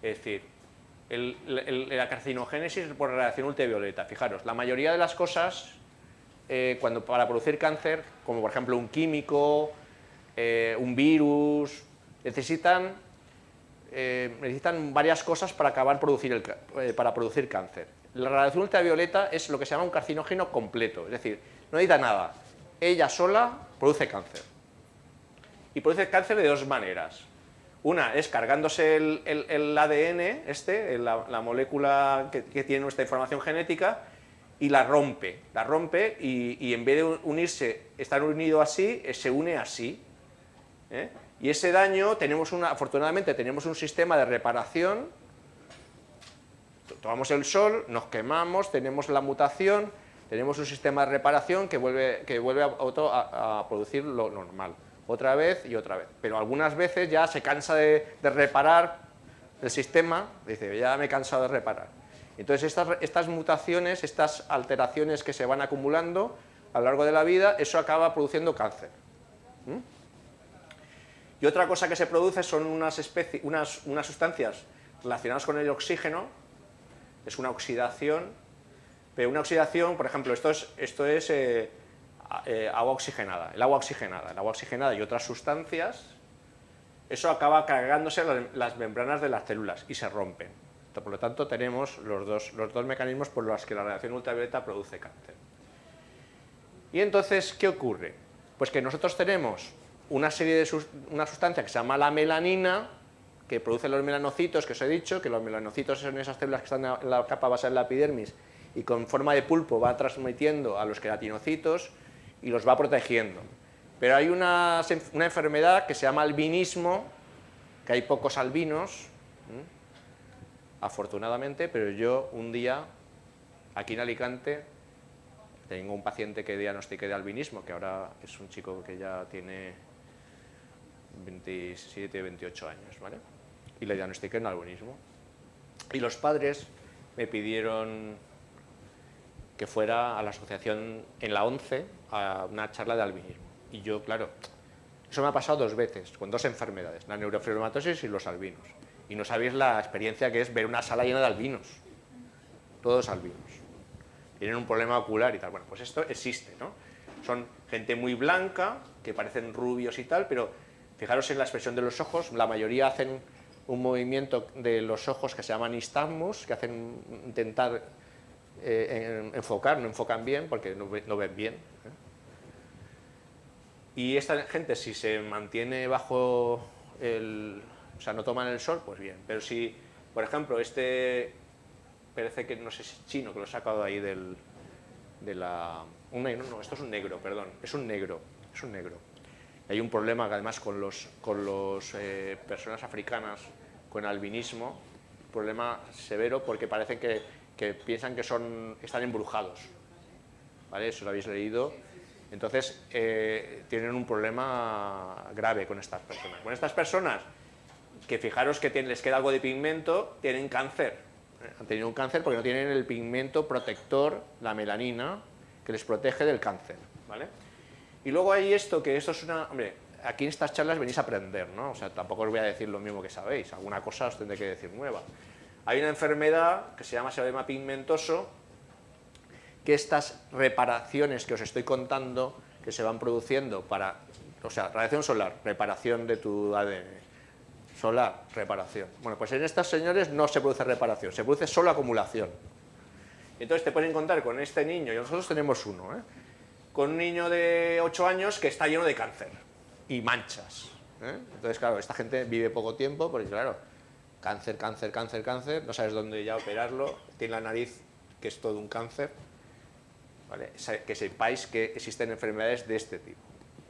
Es decir, la carcinogénesis por radiación ultravioleta. Fijaros, la mayoría de las cosas, para producir cáncer, como por ejemplo un químico, un virus, necesitan varias cosas para para producir cáncer. La radiación ultravioleta es lo que se llama un carcinógeno completo, es decir, no necesita nada. Ella sola produce cáncer. Y produce cáncer de dos maneras. Una es cargándose el ADN, la molécula que tiene nuestra información genética, y la rompe y en vez de estar unido así, se une así. Y ese daño, afortunadamente tenemos un sistema de reparación. Tomamos el sol, nos quemamos, tenemos la mutación, tenemos un sistema de reparación que vuelve a producir lo normal, otra vez y otra vez. Pero algunas veces ya se cansa de reparar el sistema, dice, ya me he cansado de reparar. Entonces estas mutaciones, estas alteraciones que se van acumulando a lo largo de la vida, eso acaba produciendo cáncer. Y otra cosa que se produce son unas sustancias relacionadas con el oxígeno, es una oxidación, pero una oxidación, por ejemplo, esto es agua oxigenada, el agua oxigenada y otras sustancias, eso acaba cargándose las membranas de las células y se rompen. Por lo tanto, tenemos los dos mecanismos por los que la radiación ultravioleta produce cáncer. Y entonces, ¿qué ocurre? Pues que nosotros tenemos una sustancia que se llama la melanina, que produce los melanocitos, que os he dicho, que los melanocitos son esas células que están en la capa basal de la epidermis y con forma de pulpo va transmitiendo a los queratinocitos y los va protegiendo. Pero hay una enfermedad que se llama albinismo, que hay pocos albinos, afortunadamente, pero yo un día, aquí en Alicante, tengo un paciente que diagnostiqué de albinismo, que ahora es un chico que ya tiene 27, 28 años, ¿vale? Y le diagnostiqué un albinismo. Y los padres me pidieron que fuera a la asociación en la 11 a una charla de albinismo. Y yo, claro, eso me ha pasado 2 veces, con 2 enfermedades, la neurofibromatosis y los albinos. Y no sabéis la experiencia que es ver una sala llena de albinos, todos albinos. Tienen un problema ocular y tal. Bueno, pues esto existe, ¿no? Son gente muy blanca, que parecen rubios y tal, pero fijaros en la expresión de los ojos, la mayoría hacen un movimiento de los ojos que se llama nistagmus, que hacen intentar enfocar, no enfocan bien porque no ven bien. Y esta gente, si se mantiene bajo o sea, no toman el sol, pues bien. Pero si, por ejemplo, parece que, no sé si es chino, que lo he sacado ahí no, esto es un negro, perdón, es un negro. Hay un problema además con los personas africanas con albinismo, un problema severo porque parece que piensan que están embrujados, ¿vale? Eso lo habéis leído. Entonces, tienen un problema grave con estas personas. Con estas personas, que fijaros que les queda algo de pigmento, tienen cáncer. Han tenido un cáncer porque no tienen el pigmento protector, la melanina, que les protege del cáncer, ¿vale? Y luego hay esto es una... Hombre, aquí en estas charlas venís a aprender, ¿no? O sea, tampoco os voy a decir lo mismo que sabéis, alguna cosa os tendré que decir nueva. Hay una enfermedad que se llama serodema pigmentoso, que estas reparaciones que os estoy contando, que se van produciendo o sea, radiación solar, reparación de tu ADN, solar, reparación. Bueno, pues en estos señores no se produce reparación, se produce solo acumulación. Entonces te puedes encontrar con este niño, y nosotros tenemos uno, con un niño de 8 años que está lleno de cáncer y manchas. Entonces, claro, esta gente vive poco tiempo porque, claro, cáncer, no sabes dónde ya operarlo, tiene la nariz que es todo un cáncer, ¿vale? Que sepáis que existen enfermedades de este tipo.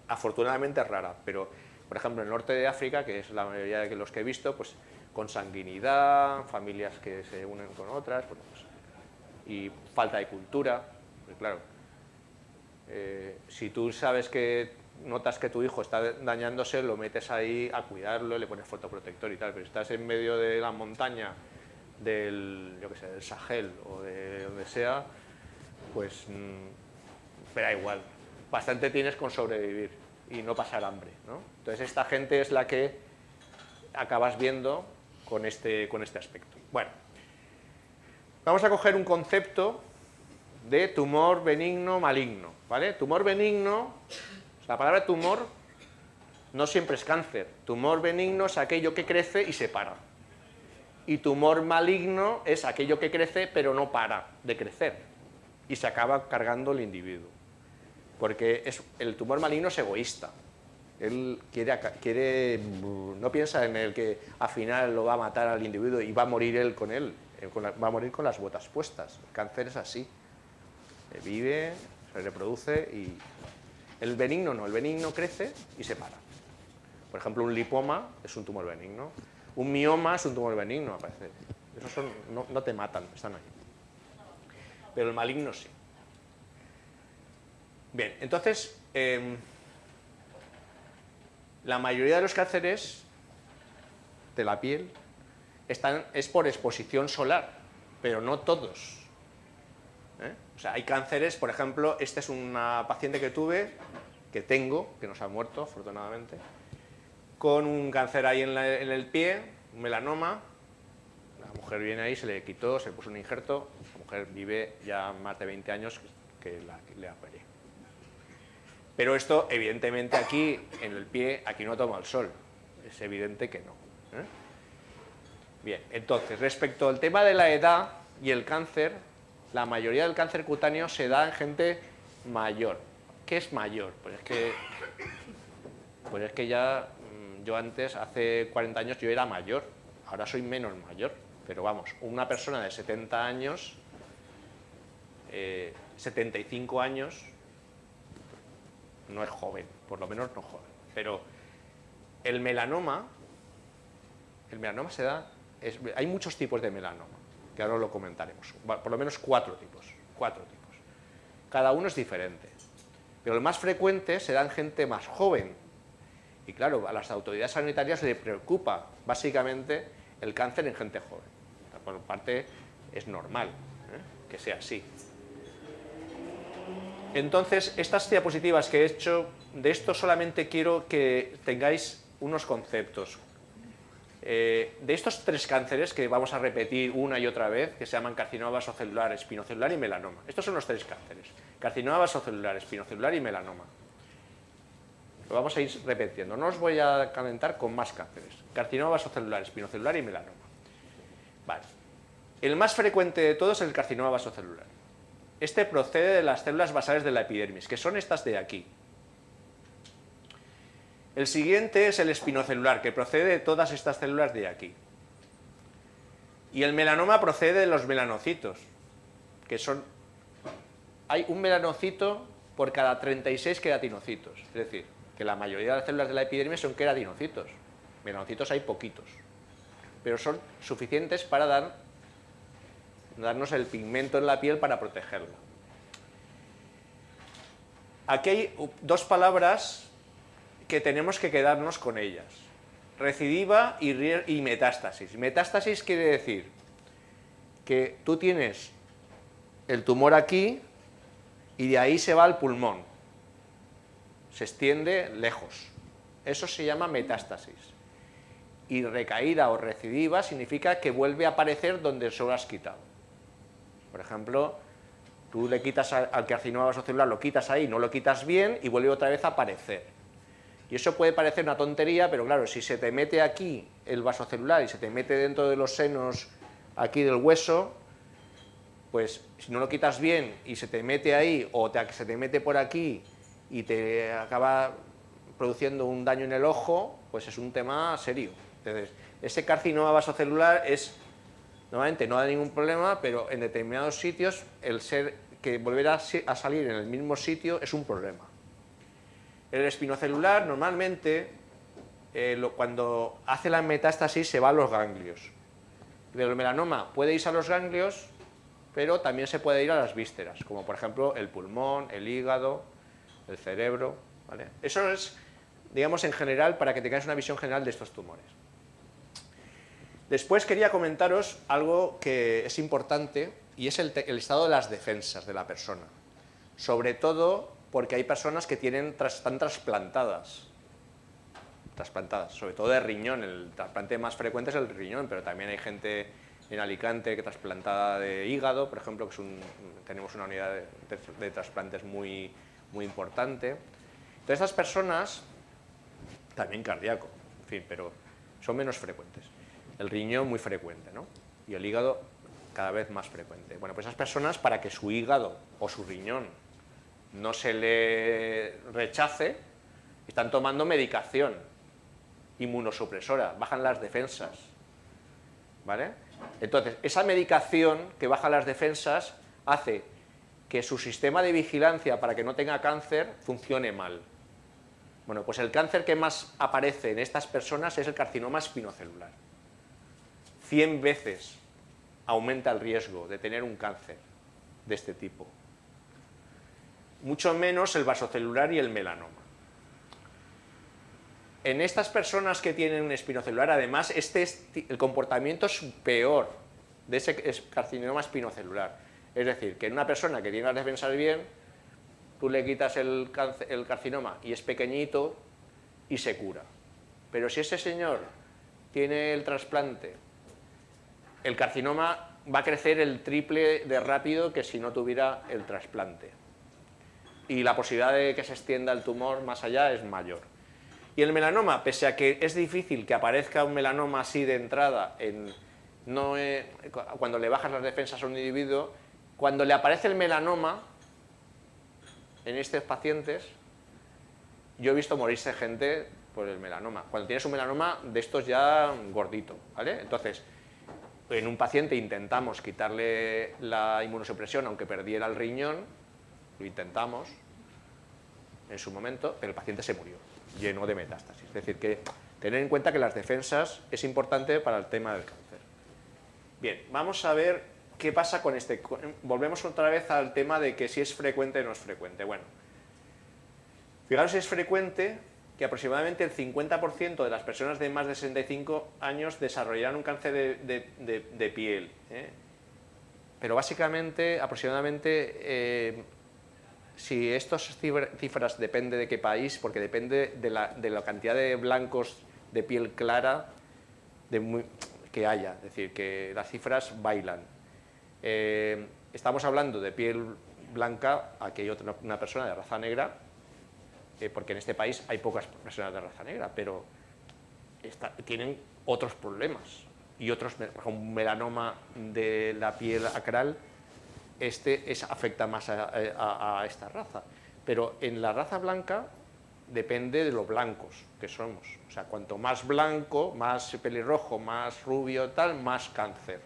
Afortunadamente es rara, pero, por ejemplo, en el norte de África, que es la mayoría de los que he visto, pues consanguinidad, familias que se unen con otras, bueno, pues, y falta de cultura, porque claro, si tú sabes que notas que tu hijo está dañándose, lo metes ahí a cuidarlo, le pones fotoprotector y tal, pero si estás en medio de la montaña del, yo qué sé, del Sahel o de donde sea, pues me da igual, bastante tienes con sobrevivir y no pasar hambre, ¿no? Entonces esta gente es la que acabas viendo con este aspecto. Bueno, vamos a coger un concepto de tumor benigno maligno, ¿vale? Tumor benigno, la palabra tumor no siempre es cáncer. Tumor benigno es aquello que crece y se para. Y tumor maligno es aquello que crece pero no para de crecer y se acaba cargando el individuo. Porque el tumor maligno es egoísta. Él no piensa en el que al final lo va a matar al individuo y va a morir él con él, va a morir con las botas puestas. El cáncer es así. Vive, se reproduce y... El benigno no, el benigno crece y se para. Por ejemplo, un lipoma es un tumor benigno. Un mioma es un tumor benigno, a parecer. Esos no te matan, están ahí. Pero el maligno sí. Bien, entonces, la mayoría de los cánceres de la piel es por exposición solar, pero no todos. O sea, hay cánceres, por ejemplo, esta es una paciente que tengo, que no se ha muerto, afortunadamente, con un cáncer ahí en el pie, un melanoma. La mujer viene ahí, se le quitó, se puso un injerto, la mujer vive ya más de 20 años que le operé. Pero esto, evidentemente, aquí, en el pie, aquí no toma el sol. Es evidente que no. Bien, entonces, respecto al tema de la edad y el cáncer, la mayoría del cáncer cutáneo se da en gente mayor. ¿Qué es mayor? Pues es que ya, yo antes, hace 40 años, yo era mayor. Ahora soy menos mayor. Pero vamos, una persona de 70 años, 75 años, no es joven, por lo menos no joven. Pero el melanoma se da... hay muchos tipos de melanoma, que ahora lo comentaremos. Por lo menos 4 tipos. Cada uno es diferente. Pero el más frecuente se da en gente más joven. Y claro, a las autoridades sanitarias les preocupa básicamente el cáncer en gente joven. Por parte es normal que sea así. Entonces, estas diapositivas que he hecho, de esto solamente quiero que tengáis unos conceptos. De estos 3 cánceres que vamos a repetir una y otra vez, que se llaman carcinoma vasocelular, espinocelular y melanoma. Estos son los 3 cánceres. Carcinoma vasocelular, espinocelular y melanoma. Lo vamos a ir repitiendo. No os voy a calentar con más cánceres. Carcinoma vasocelular, espinocelular y melanoma. Vale. El más frecuente de todos es el carcinoma vasocelular. Este procede de las células basales de la epidermis, que son estas de aquí. El siguiente es el espinocelular, que procede de todas estas células de aquí. Y el melanoma procede de los melanocitos, que son... Hay un melanocito por cada 36 queratinocitos. Es decir, que la mayoría de las células de la epidermis son queratinocitos. Melanocitos hay poquitos. Pero son suficientes para darnos el pigmento en la piel para protegerla. Aquí hay 2 palabras que tenemos que quedarnos con ellas. Recidiva y metástasis. Metástasis quiere decir que tú tienes el tumor aquí y de ahí se va al pulmón. Se extiende lejos. Eso se llama metástasis. Y recaída o recidiva significa que vuelve a aparecer donde se lo has quitado. Por ejemplo, tú le quitas al carcinoma vasocelular, lo quitas ahí, no lo quitas bien y vuelve otra vez a aparecer. Y eso puede parecer una tontería, pero claro, si se te mete aquí el vasocelular y se te mete dentro de los senos aquí del hueso, pues si no lo quitas bien y se te mete ahí o se te mete por aquí y te acaba produciendo un daño en el ojo, pues es un tema serio. Entonces, ese carcinoma vasocelular normalmente no da ningún problema, pero en determinados sitios el que volver a salir en el mismo sitio es un problema. El espinocelular normalmente cuando hace la metástasis se va a los ganglios. Pero el melanoma puede irse a los ganglios, pero también se puede ir a las vísceras, como por ejemplo el pulmón, el hígado, el cerebro, ¿vale? Eso es, digamos, en general, para que tengáis una visión general de estos tumores. Después quería comentaros algo que es importante, y es el estado de las defensas de la persona. Sobre todo porque hay personas que están trasplantadas, sobre todo de riñón. El trasplante más frecuente es el riñón, pero también hay gente en Alicante que trasplantada de hígado, por ejemplo, que tenemos una unidad de trasplantes muy importante. Entonces, estas personas, también cardíaco, en fin, pero son menos frecuentes. El riñón muy frecuente, ¿no? Y el hígado cada vez más frecuente. Bueno, pues esas personas, para que su hígado o su riñón no se le rechace, están tomando medicación inmunosupresora, bajan las defensas, ¿vale? Entonces, esa medicación que baja las defensas hace que su sistema de vigilancia para que no tenga cáncer funcione mal. Bueno, pues el cáncer que más aparece en estas personas es el carcinoma espinocelular. 100 veces aumenta el riesgo de tener un cáncer de este tipo. Mucho menos el vasocelular y el melanoma. En estas personas que tienen un espinocelular, además, el comportamiento es peor de ese carcinoma espinocelular. Es decir, que en una persona que tiene las defensas bien, tú le quitas el carcinoma y es pequeñito y se cura. Pero si ese señor tiene el trasplante, el carcinoma va a crecer el triple de rápido que si no tuviera el trasplante. Y la posibilidad de que se extienda el tumor más allá es mayor. Y el melanoma, pese a que es difícil que aparezca un melanoma así de entrada, cuando le bajas las defensas a un individuo, cuando le aparece el melanoma en estos pacientes, yo he visto morirse gente por el melanoma. Cuando tienes un melanoma de estos ya gordito, ¿vale? Entonces, en un paciente intentamos quitarle la inmunosupresión, aunque perdiera el riñón, lo intentamos en su momento, pero el paciente se murió, lleno de metástasis. Es decir, que tener en cuenta que las defensas es importante para el tema del cáncer. Bien, vamos a ver qué pasa con este. Volvemos otra vez al tema de que si es frecuente o no es frecuente. Bueno, fijaros si es frecuente que aproximadamente el 50% de las personas de más de 65 años desarrollarán un cáncer de piel, ¿eh? Pero básicamente, aproximadamente, si estas cifras depende de qué país, porque depende de la cantidad de blancos de piel clara que haya, es decir, que las cifras bailan. Estamos hablando de piel blanca, aquí hay una persona de raza negra, porque en este país hay pocas personas de raza negra, pero tienen otros problemas y otros, por ejemplo, un melanoma de la piel acral, afecta más a esta raza. Pero en la raza blanca depende de lo blancos que somos. O sea, cuanto más blanco, más pelirrojo, más rubio, tal, más cáncer.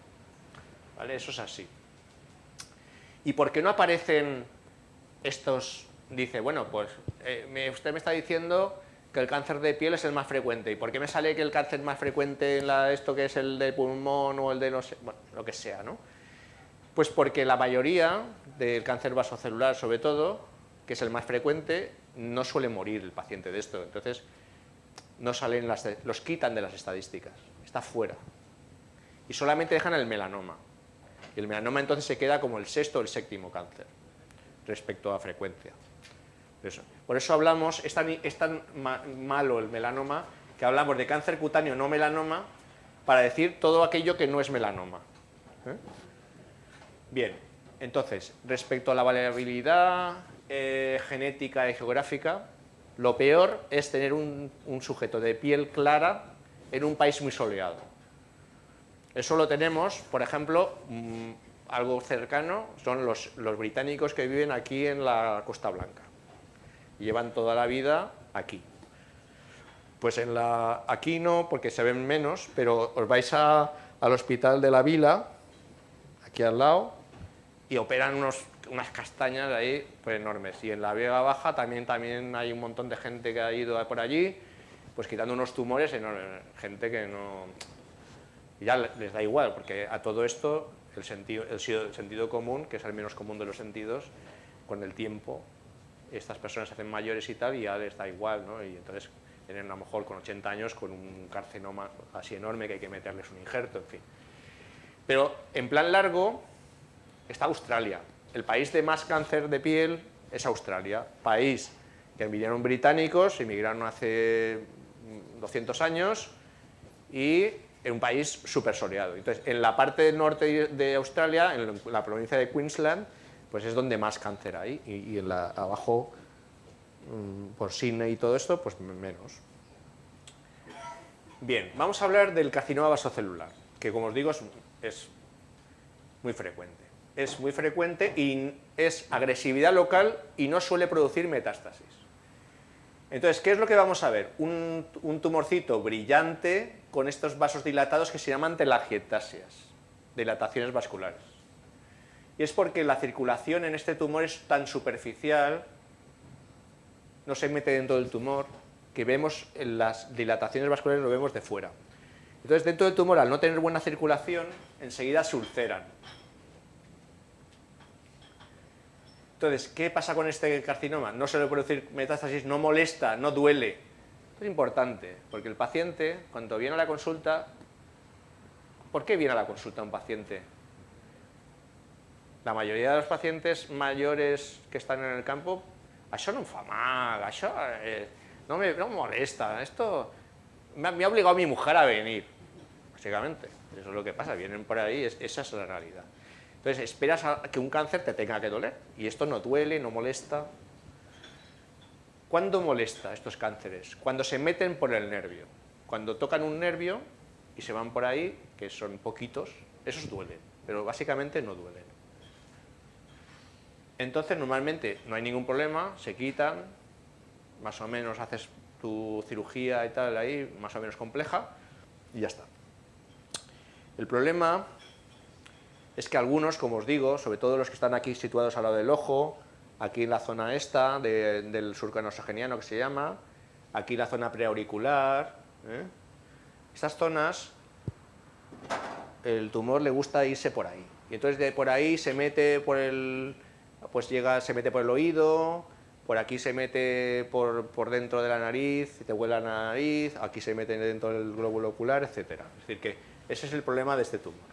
¿Vale? Eso es así. ¿Y por qué no aparecen estos? Dice, bueno, pues usted me está diciendo que el cáncer de piel es el más frecuente. ¿Y por qué me sale que el cáncer más frecuente en esto que es el de pulmón o el de no sé, bueno, lo que sea, ¿no? Pues porque la mayoría del cáncer vasocelular, sobre todo, que es el más frecuente, no suele morir el paciente de esto. Entonces, no salen los quitan de las estadísticas, está fuera. Y solamente dejan el melanoma. Y el melanoma entonces se queda como el sexto o el séptimo cáncer respecto a frecuencia. Por eso hablamos, es tan malo el melanoma que hablamos de cáncer cutáneo no melanoma para decir todo aquello que no es melanoma. Bien, entonces, respecto a la variabilidad genética y geográfica, lo peor es tener un sujeto de piel clara en un país muy soleado. Eso lo tenemos, por ejemplo, algo cercano, son los británicos que viven aquí en la Costa Blanca. Llevan toda la vida aquí. Pues aquí no, porque se ven menos, pero os vais al Hospital de la Vila, aquí al lado, y operan unas castañas ahí pues enormes. Y en la Vega Baja también hay un montón de gente que ha ido por allí, pues quitando unos tumores en gente que no... ya les da igual, porque a todo esto el sentido común, que es el menos común de los sentidos, con el tiempo, estas personas se hacen mayores y tal, y ya les da igual, ¿no? Y entonces tienen a lo mejor con 80 años con un carcinoma así enorme que hay que meterles un injerto, en fin. Pero en plan largo está Australia. El país de más cáncer de piel es Australia, país que emigraron británicos, emigraron hace 200 años, y en un país súper soleado. Entonces, en la parte norte de Australia, en la provincia de Queensland, pues es donde más cáncer hay, y en abajo, por Sydney y todo esto, pues menos. Bien, vamos a hablar del carcinoma vasocelular, que como os digo es muy frecuente. Es muy frecuente y es agresividad local y no suele producir metástasis. Entonces, ¿qué es lo que vamos a ver? Un tumorcito brillante con estos vasos dilatados que se llaman telangiectasias, dilataciones vasculares. Y es porque la circulación en este tumor es tan superficial, no se mete dentro del tumor, que vemos en las dilataciones vasculares, lo vemos de fuera. Entonces, dentro del tumor, al no tener buena circulación, enseguida se ulceran. Entonces, ¿qué pasa con este carcinoma? No suele producir metástasis, no molesta, no duele. Esto es importante, porque el paciente, cuando viene a la consulta... ¿Por qué viene a la consulta un paciente? La mayoría de los pacientes mayores que están en el campo, això no em fa mal, això no me molesta, esto me ha obligado mi mujer a venir, básicamente. Eso es lo que pasa, vienen por ahí, esa es la realidad. Entonces esperas a que un cáncer te tenga que doler, y esto no duele, no molesta. ¿Cuándo molesta estos cánceres? Cuando se meten por el nervio. Cuando tocan un nervio y se van por ahí, que son poquitos, esos duelen, pero básicamente no duelen. Entonces normalmente no hay ningún problema, se quitan, más o menos haces tu cirugía y tal ahí, más o menos compleja, y ya está. El problema es que algunos, como os digo, sobre todo los que están aquí situados al lado del ojo, aquí en la zona esta del surco nasogeniano que se llama, aquí la zona preauricular, estas zonas, el tumor le gusta irse por ahí, y entonces de por ahí se mete por el, pues se mete por el oído, por aquí se mete por dentro de la nariz, te huele la nariz, aquí se mete dentro del glóbulo ocular, etc. Es decir, que ese es el problema de este tumor.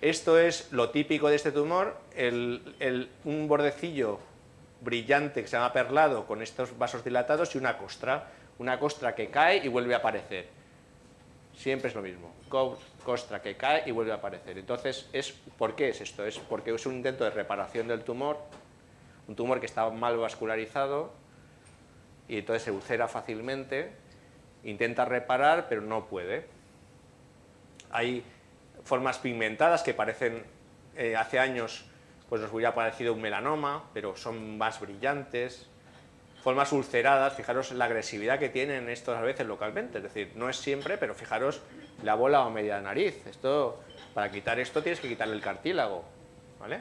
Esto es lo típico de este tumor, un bordecillo brillante que se llama perlado con estos vasos dilatados y una costra que cae y vuelve a aparecer. Siempre es lo mismo, costra que cae y vuelve a aparecer. Entonces, ¿por qué es esto? Es porque es un intento de reparación del tumor, un tumor que está mal vascularizado y entonces se ulcera fácilmente, intenta reparar pero no puede. Hay formas pigmentadas que parecen, hace años pues nos hubiera parecido un melanoma, pero son más brillantes. Formas ulceradas, fijaros la agresividad que tienen estos a veces localmente, es decir, no es siempre, pero fijaros la bola o media nariz. Esto, para quitar esto tienes que quitarle el cartílago, ¿vale?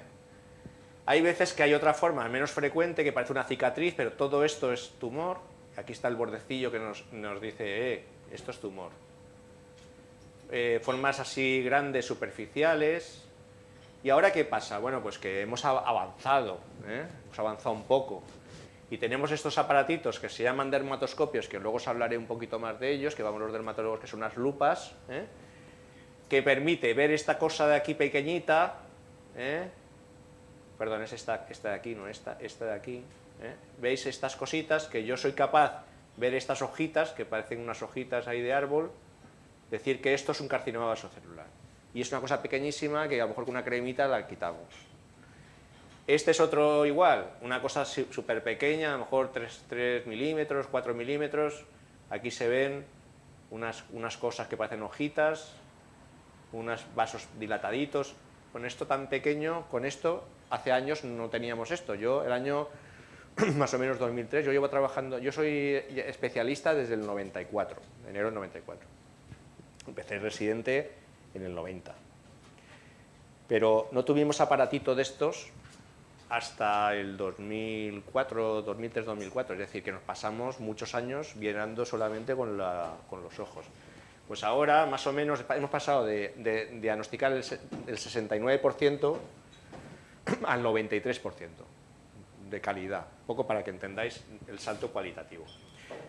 Hay veces que hay otra forma menos frecuente que parece una cicatriz, pero todo esto es tumor. Aquí está el bordecillo que nos dice, esto es tumor. Formas así grandes, superficiales. ¿Y ahora qué pasa? Bueno, pues que hemos avanzado un poco. Y tenemos estos aparatitos que se llaman dermatoscopios, que luego os hablaré un poquito más de ellos, que vamos los dermatólogos, que son unas lupas, que permite ver esta cosa de aquí pequeñita, perdón, es esta de aquí, no esta de aquí, ¿veis estas cositas? Que yo soy capaz de ver estas hojitas, que parecen unas hojitas ahí de árbol, decir que esto es un carcinoma vasocelular. Y es una cosa pequeñísima que a lo mejor con una cremita la quitamos. Este es otro igual, una cosa súper pequeña, a lo mejor 3 milímetros, 4 milímetros. Aquí se ven unas cosas que parecen hojitas, unos vasos dilataditos. Con esto tan pequeño, con esto, hace años no teníamos esto. Yo, el año más o menos 2003, yo llevo trabajando, yo soy especialista desde el 94, enero del 94. Empecé residente en el 90. Pero no tuvimos aparatito de estos hasta el 2004, 2003, 2004, es decir, que nos pasamos muchos años viendo solamente con los ojos. Pues ahora, más o menos, hemos pasado de diagnosticar el 69% al 93% de calidad, poco para que entendáis el salto cualitativo.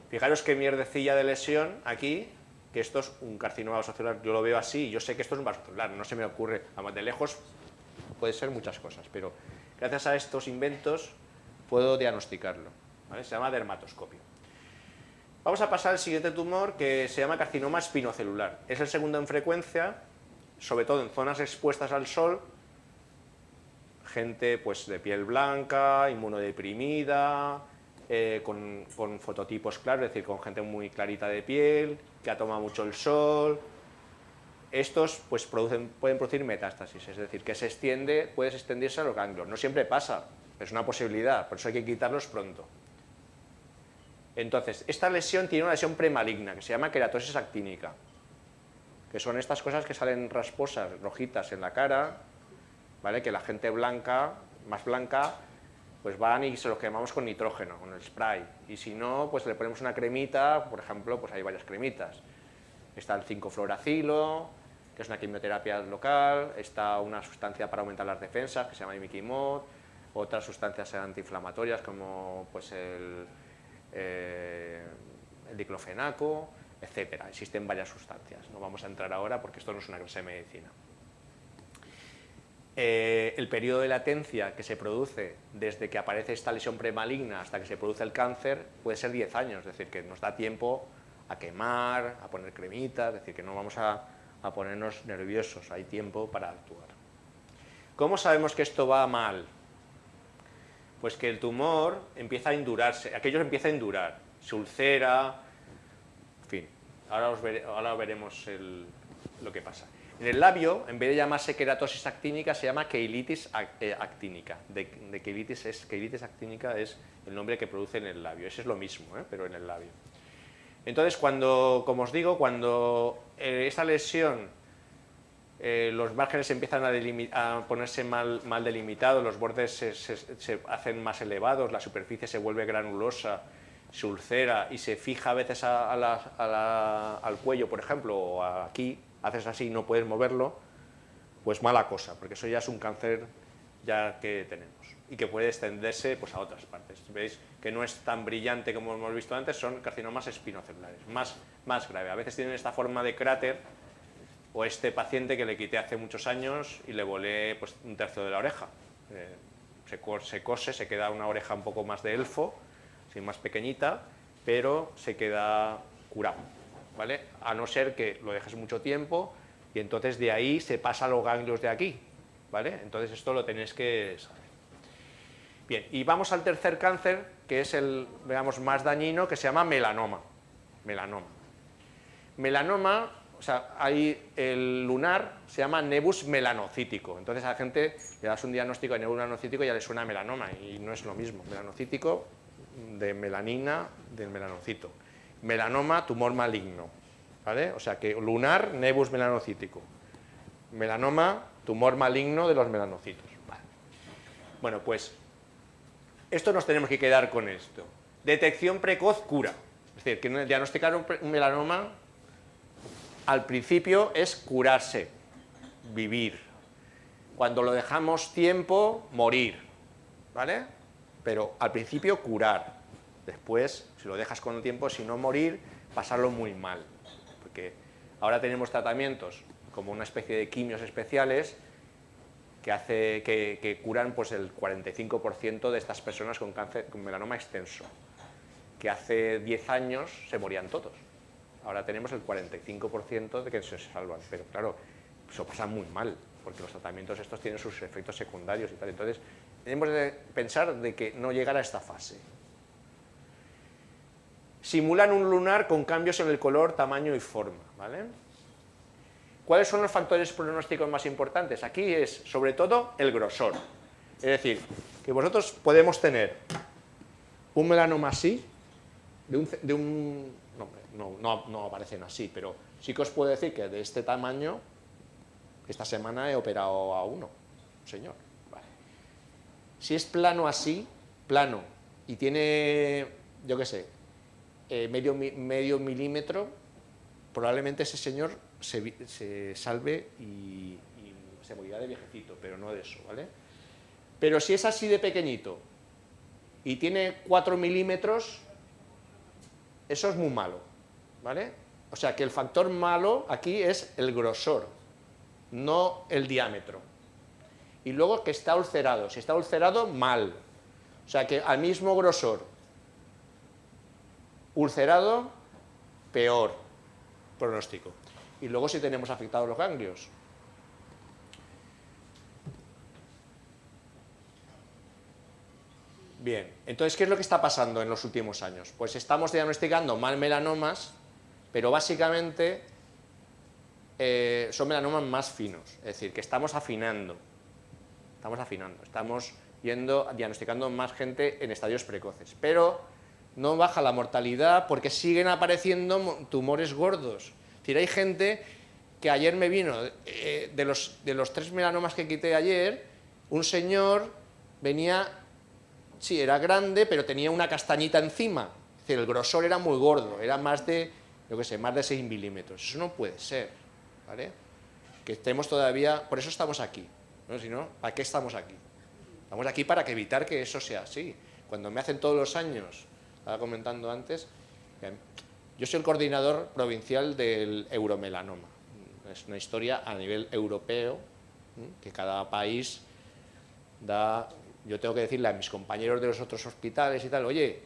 Fijaros qué mierdecilla de lesión aquí, que esto es un carcinoma vasocelular, yo lo veo así, yo sé que esto es un vasocelular, no se me ocurre, además de lejos puede ser muchas cosas, pero gracias a estos inventos puedo diagnosticarlo, ¿vale? Se llama dermatoscopio. Vamos a pasar al siguiente tumor, que se llama carcinoma espinocelular. Es el segundo en frecuencia, sobre todo en zonas expuestas al sol, gente pues de piel blanca, inmunodeprimida, con fototipos claros, es decir, con gente muy clarita de piel, que ha tomado mucho el sol. Estos pues pueden producir metástasis, es decir, que puede extenderse a los ganglios. No siempre pasa, es una posibilidad, por eso hay que quitarlos pronto. Entonces, esta lesión tiene una lesión premaligna, que se llama queratosis actínica, que son estas cosas que salen rasposas, rojitas en la cara, ¿vale? Que la gente blanca, más blanca, pues van y se los quemamos con nitrógeno, con el spray, y si no, pues le ponemos una cremita, por ejemplo, pues hay varias cremitas. Está el 5-fluoracilo, que es una quimioterapia local, está una sustancia para aumentar las defensas, que se llama imiquimod, otras sustancias antiinflamatorias como pues el diclofenaco, etcétera. Existen varias sustancias, no vamos a entrar ahora porque esto no es una clase de medicina. El periodo de latencia que se produce desde que aparece esta lesión premaligna hasta que se produce el cáncer puede ser 10 años, es decir, que nos da tiempo a quemar, a poner cremitas, es decir, que no vamos a ponernos nerviosos, hay tiempo para actuar. ¿Cómo sabemos que esto va mal? Pues que el tumor empieza a endurarse, aquello empieza a endurar, se ulcera, en fin, ahora veremos lo que pasa. En el labio, en vez de llamarse queratosis actínica, se llama queilitis actínica. Queilitis actínica es el nombre que produce en el labio, ese es lo mismo, pero en el labio. Entonces, como os digo, cuando esta lesión, los márgenes empiezan a ponerse mal delimitados, los bordes se hacen más elevados, la superficie se vuelve granulosa, se ulcera y se fija a veces al cuello, por ejemplo, o aquí, haces así y no puedes moverlo, pues mala cosa, porque eso ya es un cáncer ya que tenemos y que puede extenderse pues, a otras partes. Veis que no es tan brillante como hemos visto antes, son carcinomas espinocelulares, más grave. A veces tienen esta forma de cráter, o este paciente que le quité hace muchos años y le volé pues, un tercio de la oreja. Se cose, se queda una oreja un poco más de elfo, así más pequeñita, pero se queda curado, ¿vale? A no ser que lo dejes mucho tiempo y entonces de ahí se pasa a los ganglios de aquí, ¿vale? Entonces esto lo tenéis que saber. Bien, y vamos al tercer cáncer, que es el, veamos, más dañino, que se llama melanoma. Melanoma, o sea, hay el lunar, se llama nebus melanocítico. Entonces a la gente le das un diagnóstico de nebus melanocítico y ya le suena melanoma, y no es lo mismo. Melanocítico, de melanina, del melanocito. Melanoma, tumor maligno, ¿vale? O sea que lunar, nebus melanocítico. Melanoma, tumor maligno de los melanocitos. Vale. Bueno, pues esto nos tenemos que quedar con esto. Detección precoz, cura. Es decir, que diagnosticar un melanoma al principio es curarse, vivir. Cuando lo dejamos tiempo, morir, ¿vale? Pero al principio curar. Después, si lo dejas con el tiempo, si no morir, pasarlo muy mal. Porque ahora tenemos tratamientos como una especie de quimios especiales que curan pues, el 45% de estas personas con cáncer, con melanoma extenso, que hace 10 años se morían todos. Ahora tenemos el 45% de que se salvan, pero claro, eso pasa muy mal, porque los tratamientos estos tienen sus efectos secundarios y tal. Entonces, tenemos que pensar de que no llegara a esta fase. Simulan un lunar con cambios en el color, tamaño y forma, ¿vale? ¿Cuáles son los factores pronósticos más importantes? Aquí es, sobre todo, el grosor. Es decir, que vosotros podemos tener un melanoma así, no aparecen así, pero sí que os puedo decir que de este tamaño, esta semana he operado a uno, señor. Vale. Si es plano así, plano, y tiene, yo qué sé, medio milímetro, probablemente ese señor se salve y se morirá de viejecito, pero no de eso, ¿vale? Pero si es así de pequeñito y tiene 4 milímetros, eso es muy malo, ¿vale? O sea que el factor malo aquí es el grosor, no el diámetro. Y luego que está ulcerado. Si está ulcerado, mal. O sea que al mismo grosor, ulcerado, peor pronóstico. Y luego si tenemos afectados los ganglios. Bien, entonces, ¿qué es lo que está pasando en los últimos años? Pues estamos diagnosticando más melanomas, pero básicamente son melanomas más finos, es decir, que estamos afinando, estamos diagnosticando más gente en estadios precoces, pero no baja la mortalidad porque siguen apareciendo tumores gordos. Es decir, hay gente que ayer me vino, de los 3 melanomas que quité ayer, un señor venía, sí, era grande, pero tenía una castañita encima, es decir, el grosor era muy gordo, era más de, yo qué sé, más de 6 milímetros, eso no puede ser, ¿vale? Que estemos todavía, por eso estamos aquí, ¿no? Si no, ¿para qué estamos aquí? Estamos aquí para evitar que eso sea así. Cuando me hacen todos los años, estaba comentando antes, yo soy el coordinador provincial del euromelanoma. Es una historia a nivel europeo, que cada país da. Yo tengo que decirle a mis compañeros de los otros hospitales y tal, oye,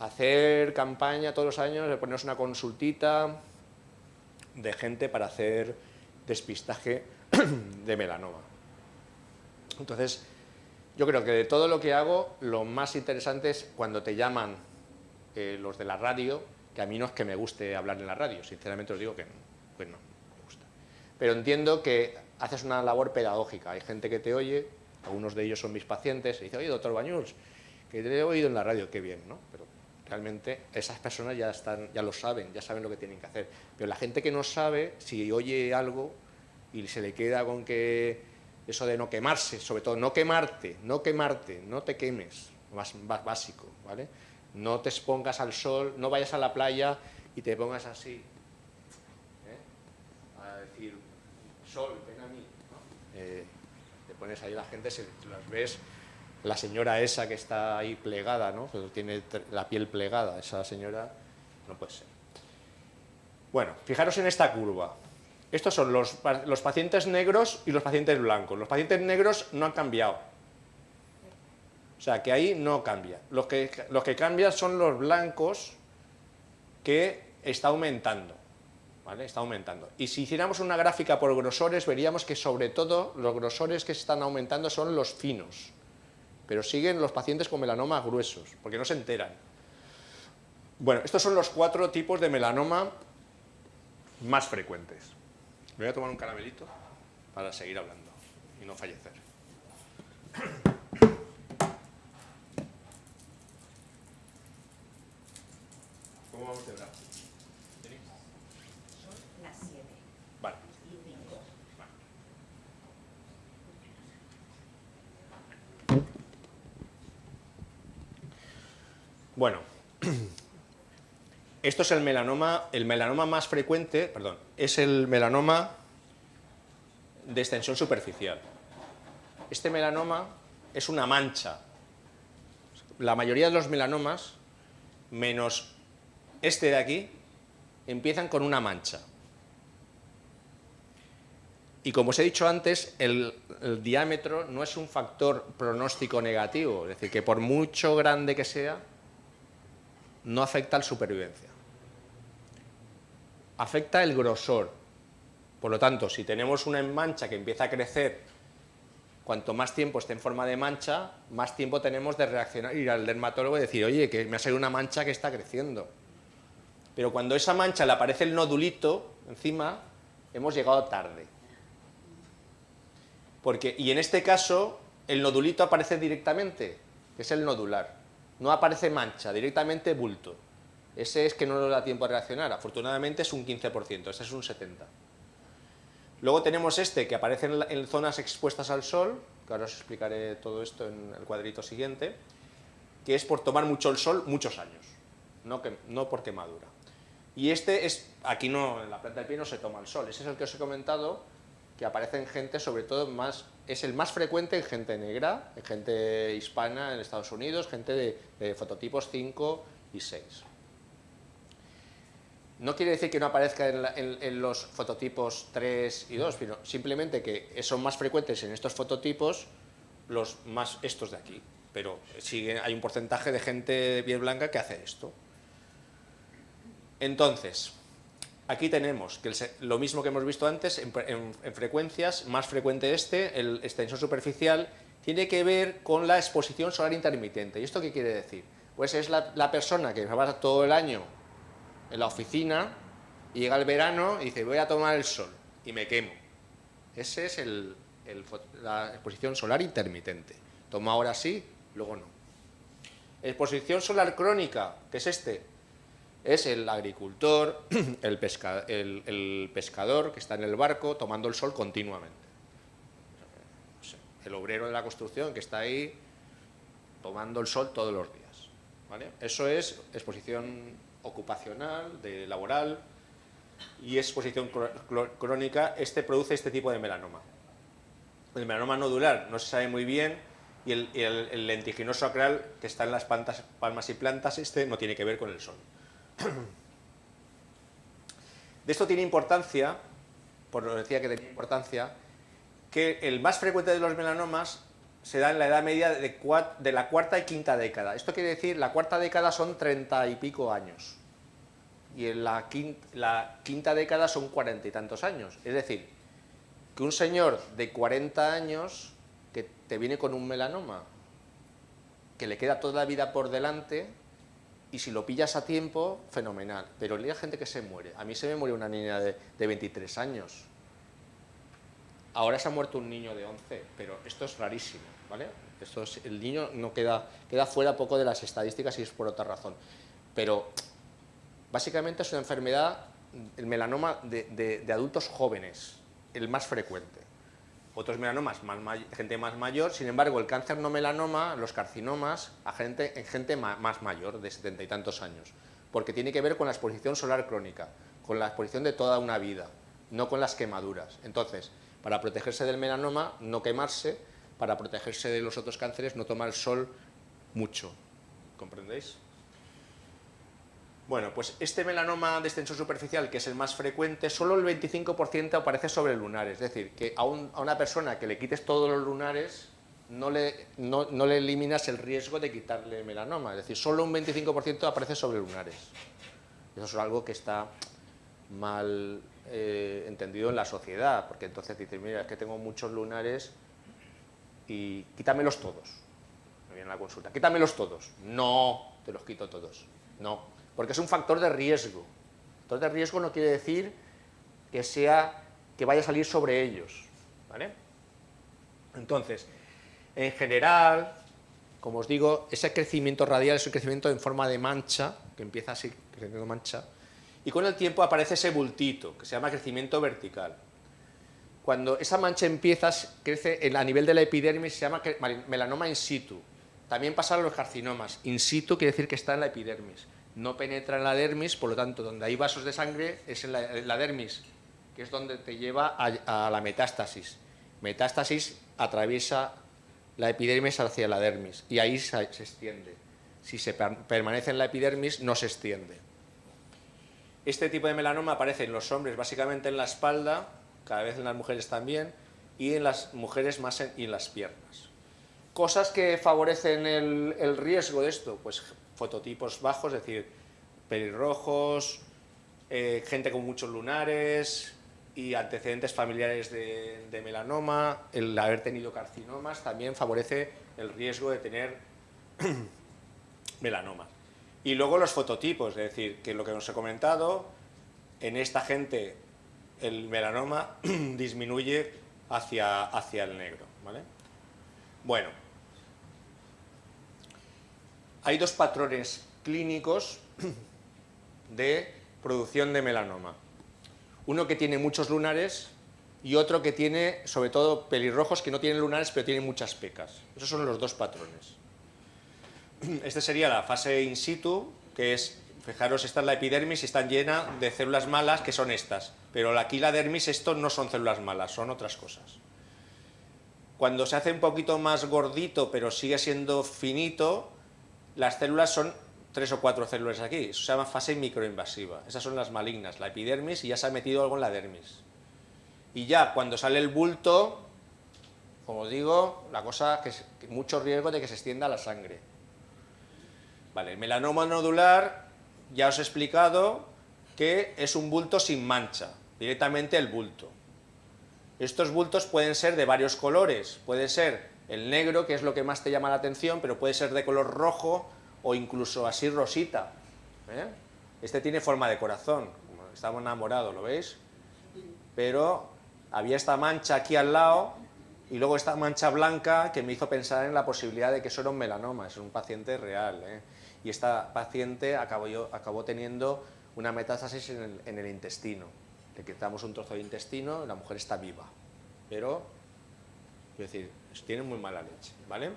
hacer campaña todos los años, de ponernos una consultita de gente para hacer despistaje de melanoma. Entonces, yo creo que de todo lo que hago, lo más interesante es cuando te llaman los de la radio, que a mí no es que me guste hablar en la radio, sinceramente os digo que no, pues no me gusta. Pero entiendo que haces una labor pedagógica, hay gente que te oye, algunos de ellos son mis pacientes, y dice, oye, doctor Bañuls, que te he oído en la radio, qué bien, ¿no? Pero realmente esas personas ya lo saben, ya saben lo que tienen que hacer. Pero la gente que no sabe, si oye algo y se le queda con que eso de no quemarse, sobre todo no quemarte, no te quemes, más básico, ¿vale? No te expongas al sol, no vayas a la playa y te pongas así, a decir, sol, ven a mí, ¿no? Te pones ahí, la gente, las ves, la señora esa que está ahí plegada, ¿no? Que tiene la piel plegada, esa señora no puede ser. Bueno, fijaros en esta curva. Estos son los pacientes negros y los pacientes blancos. Los pacientes negros no han cambiado. O sea, que ahí no cambia. Los que cambian son los blancos, que está aumentando, ¿vale? Está aumentando. Y si hiciéramos una gráfica por grosores, veríamos que sobre todo los grosores que están aumentando son los finos. Pero siguen los pacientes con melanoma gruesos, porque no se enteran. Bueno, estos son los 4 tipos de melanoma más frecuentes. Me voy a tomar un caramelito para seguir hablando y no fallecer. ¿Cómo vamos de edad? Son las 7. Vale. Bueno, esto es el melanoma más frecuente, perdón, es el melanoma de extensión superficial. Este melanoma es una mancha. La mayoría de los melanomas, menos este de aquí, empiezan con una mancha. Y como os he dicho antes, el diámetro no es un factor pronóstico negativo, es decir, que por mucho grande que sea, no afecta a la supervivencia. Afecta el grosor. Por lo tanto, si tenemos una mancha que empieza a crecer, cuanto más tiempo esté en forma de mancha, más tiempo tenemos de reaccionar, ir al dermatólogo y decir, oye, que me ha salido una mancha que está creciendo. Pero cuando esa mancha le aparece el nodulito encima, hemos llegado tarde. Y en este caso, el nodulito aparece directamente, que es el nodular. No aparece mancha, directamente bulto. Ese es que no nos da tiempo a reaccionar. Afortunadamente es un 15%, ese es un 70%. Luego tenemos este que aparece en zonas expuestas al sol, que ahora os explicaré todo esto en el cuadrito siguiente, que es por tomar mucho el sol muchos años, no por quemadura. Y este es, aquí no, en la planta del pie no se toma el sol, ese es el que os he comentado, que aparece en gente, sobre todo, es el más frecuente en gente negra, en gente hispana en Estados Unidos, gente de fototipos 5 y 6. No quiere decir que no aparezca en los fototipos 3 y 2, sino simplemente que son más frecuentes en estos fototipos estos de aquí. Pero hay un porcentaje de gente de piel blanca que hace esto. Entonces, aquí tenemos que lo mismo que hemos visto antes en frecuencias, más frecuente el extensor superficial, tiene que ver con la exposición solar intermitente. ¿Y esto qué quiere decir? Pues es la persona que va todo el año en la oficina y llega el verano y dice voy a tomar el sol y me quemo. Ese es la exposición solar intermitente. Toma ahora sí, luego no. Exposición solar crónica, ¿qué es este? Es el agricultor, el pescador que está en el barco tomando el sol continuamente. El obrero de la construcción que está ahí tomando el sol todos los días. ¿Vale? Eso es exposición ocupacional, laboral, y exposición crónica. Produce este tipo de melanoma. El melanoma nodular no se sabe muy bien, y el lentiginoso acral que está en las palmas y plantas, no tiene que ver con el sol. De esto tiene importancia, por lo que decía que tenía importancia, que el más frecuente de los melanomas se da en la edad media de la cuarta y quinta década. Esto quiere decir, la cuarta década son 30 y pico años, y en la quinta década son 40 y tantos años. Es decir, que un señor de 40 años que te viene con un melanoma, que le queda toda la vida por delante, y si lo pillas a tiempo, fenomenal. Pero hay gente que se muere. A mí se me murió una niña de 23 años. Ahora se ha muerto un niño de 11, pero esto es rarísimo, ¿vale? El niño no queda fuera poco de las estadísticas y es por otra razón. Pero básicamente es una enfermedad, el melanoma de adultos jóvenes, el más frecuente. Otros melanomas, gente más mayor, sin embargo, el cáncer no melanoma, los carcinomas, en gente más mayor, de 70 y tantos años, porque tiene que ver con la exposición solar crónica, con la exposición de toda una vida, no con las quemaduras. Entonces, para protegerse del melanoma, no quemarse; para protegerse de los otros cánceres, no tomar el sol mucho. ¿Comprendéis? Bueno, pues este melanoma de extensor superficial, que es el más frecuente, solo el 25% aparece sobre lunares. Es decir, que a una persona que le quites todos los lunares, no le eliminas el riesgo de quitarle melanoma. Es decir, solo un 25% aparece sobre lunares. Eso es algo que está mal entendido en la sociedad, porque entonces dices, mira, es que tengo muchos lunares y quítamelos todos. Me viene a la consulta, quítamelos todos. No, te los quito todos. No. Porque es un factor de riesgo. Factor de riesgo no quiere decir que vaya a salir sobre ellos, ¿vale? Entonces, en general, como os digo, ese crecimiento radial es un crecimiento en forma de mancha, que empieza así, creciendo mancha, y con el tiempo aparece ese bultito, que se llama crecimiento vertical. Cuando esa mancha empieza, crece a nivel de la epidermis, se llama melanoma in situ. También pasa a los carcinomas. In situ quiere decir que está en la epidermis. No penetra en la dermis, por lo tanto, donde hay vasos de sangre es en la dermis, que es donde te lleva a la metástasis. Metástasis atraviesa la epidermis hacia la dermis y ahí se extiende. Si se permanece en la epidermis, no se extiende. Este tipo de melanoma aparece en los hombres básicamente en la espalda, cada vez en las mujeres también, y en las mujeres más y en las piernas. Cosas que favorecen el riesgo de esto, pues fototipos bajos, es decir, pelirrojos, gente con muchos lunares y antecedentes familiares de melanoma. El haber tenido carcinomas también favorece el riesgo de tener melanoma. Y luego los fototipos, es decir, que lo que os he comentado, en esta gente el melanoma disminuye hacia el negro, ¿vale? Bueno, hay dos patrones clínicos de producción de melanoma. Uno que tiene muchos lunares y otro que tiene, sobre todo, pelirrojos que no tienen lunares, pero tienen muchas pecas. Esos son los dos patrones. Este sería la fase in situ, que es, fijaros, esta es la epidermis y está llena de células malas, que son estas. Pero aquí la dermis, esto no son células malas, son otras cosas. Cuando se hace un poquito más gordito, pero sigue siendo finito, las células son 3 o 4 células aquí. Eso se llama fase microinvasiva. Esas son las malignas, la epidermis, y ya se ha metido algo en la dermis. Y ya cuando sale el bulto, como digo, la cosa que es mucho riesgo de que se extienda a la sangre. Vale, el melanoma nodular, ya os he explicado que es un bulto sin mancha, directamente el bulto. Estos bultos pueden ser de varios colores, puede ser el negro, que es lo que más te llama la atención, pero puede ser de color rojo o incluso así rosita. Este tiene forma de corazón, como estamos enamorados, ¿lo veis? Pero había esta mancha aquí al lado y luego esta mancha blanca que me hizo pensar en la posibilidad de que eso era un melanoma, es un paciente real, y esta paciente acabó teniendo una metástasis en el intestino. Le quitamos un trozo de intestino y la mujer está viva, pero, quiero decir, tiene muy mala leche, ¿vale?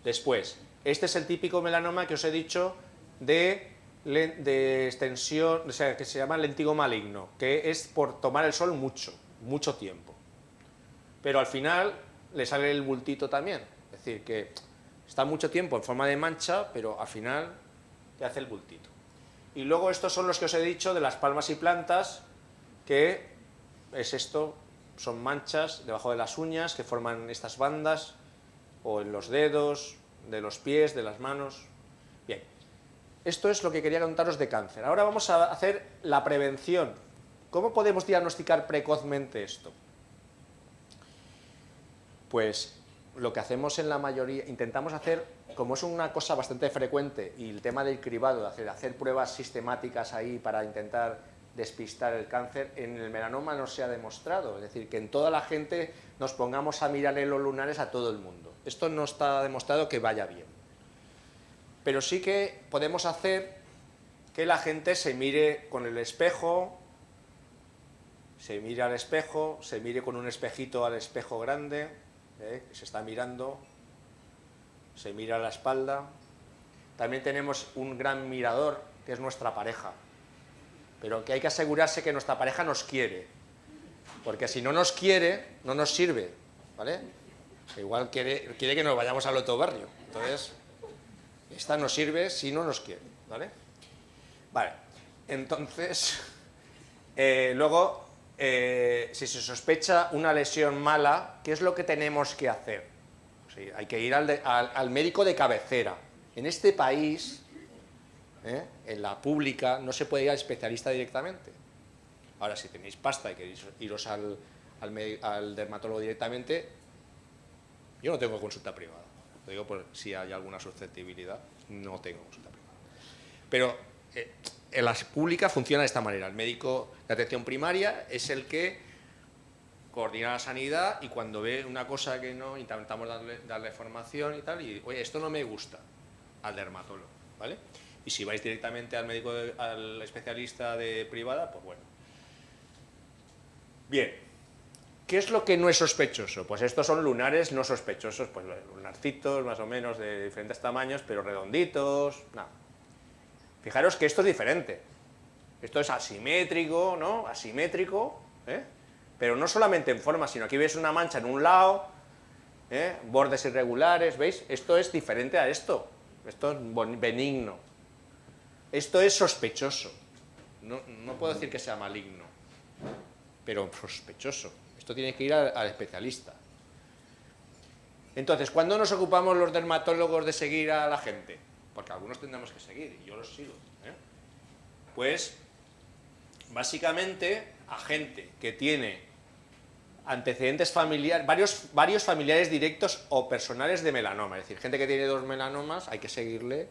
Después, este es el típico melanoma que os he dicho de extensión, o sea, que se llama lentigo maligno, que es por tomar el sol mucho tiempo. Pero al final le sale el bultito también, es decir, que está mucho tiempo en forma de mancha, pero al final te hace el bultito. Y luego estos son los que os he dicho de las palmas y plantas, que es esto, son manchas debajo de las uñas que forman estas bandas, o en los dedos, de los pies, de las manos. Bien, esto es lo que quería contaros de cáncer. Ahora vamos a hacer la prevención. ¿Cómo podemos diagnosticar precozmente esto? Pues lo que hacemos en la mayoría, intentamos hacer, como es una cosa bastante frecuente, y el tema del cribado, de hacer pruebas sistemáticas ahí para intentar despistar el cáncer, en el melanoma no se ha demostrado, es decir, que en toda la gente nos pongamos a mirarle los lunares a todo el mundo. Esto no está demostrado que vaya bien. Pero sí que podemos hacer que la gente se mire con el espejo, se mire al espejo, se mire con un espejito al espejo grande, que se está mirando, se mira a la espalda. También tenemos un gran mirador, que es nuestra pareja, pero que hay que asegurarse que nuestra pareja nos quiere, porque si no nos quiere, no nos sirve, ¿vale? Igual quiere que nos vayamos al otro barrio, entonces esta nos sirve si no nos quiere, ¿vale? Vale, entonces, luego, si se sospecha una lesión mala, ¿qué es lo que tenemos que hacer? Sí, hay que ir al médico de cabecera. En este país, en la pública, no se puede ir al especialista directamente. Ahora, si tenéis pasta y queréis iros al dermatólogo directamente, yo no tengo consulta privada. Lo digo por si hay alguna susceptibilidad, no tengo consulta privada. Pero en la pública funciona de esta manera. El médico de atención primaria es el que coordina la sanidad y cuando ve una cosa que no, intentamos darle formación y tal, y oye, esto no me gusta, al dermatólogo, ¿vale? Y si vais directamente al médico, al especialista de privada, pues bueno. Bien, ¿qué es lo que no es sospechoso? Pues estos son lunares no sospechosos, pues lunarcitos más o menos de diferentes tamaños, pero redonditos, nada. Fijaros que esto es diferente. Esto es asimétrico, ¿no? Asimétrico, pero no solamente en forma, sino aquí veis una mancha en un lado, bordes irregulares, ¿veis? Esto es diferente a esto. Esto es benigno. Esto es sospechoso. No puedo decir que sea maligno, pero sospechoso. Esto tiene que ir al especialista. Entonces, ¿cuándo nos ocupamos los dermatólogos de seguir a la gente? Porque algunos tendremos que seguir, y yo los sigo. Pues, básicamente, a gente que tiene antecedentes familiares, varios familiares directos o personales de melanoma. Es decir, gente que tiene 2 melanomas, hay que seguirle.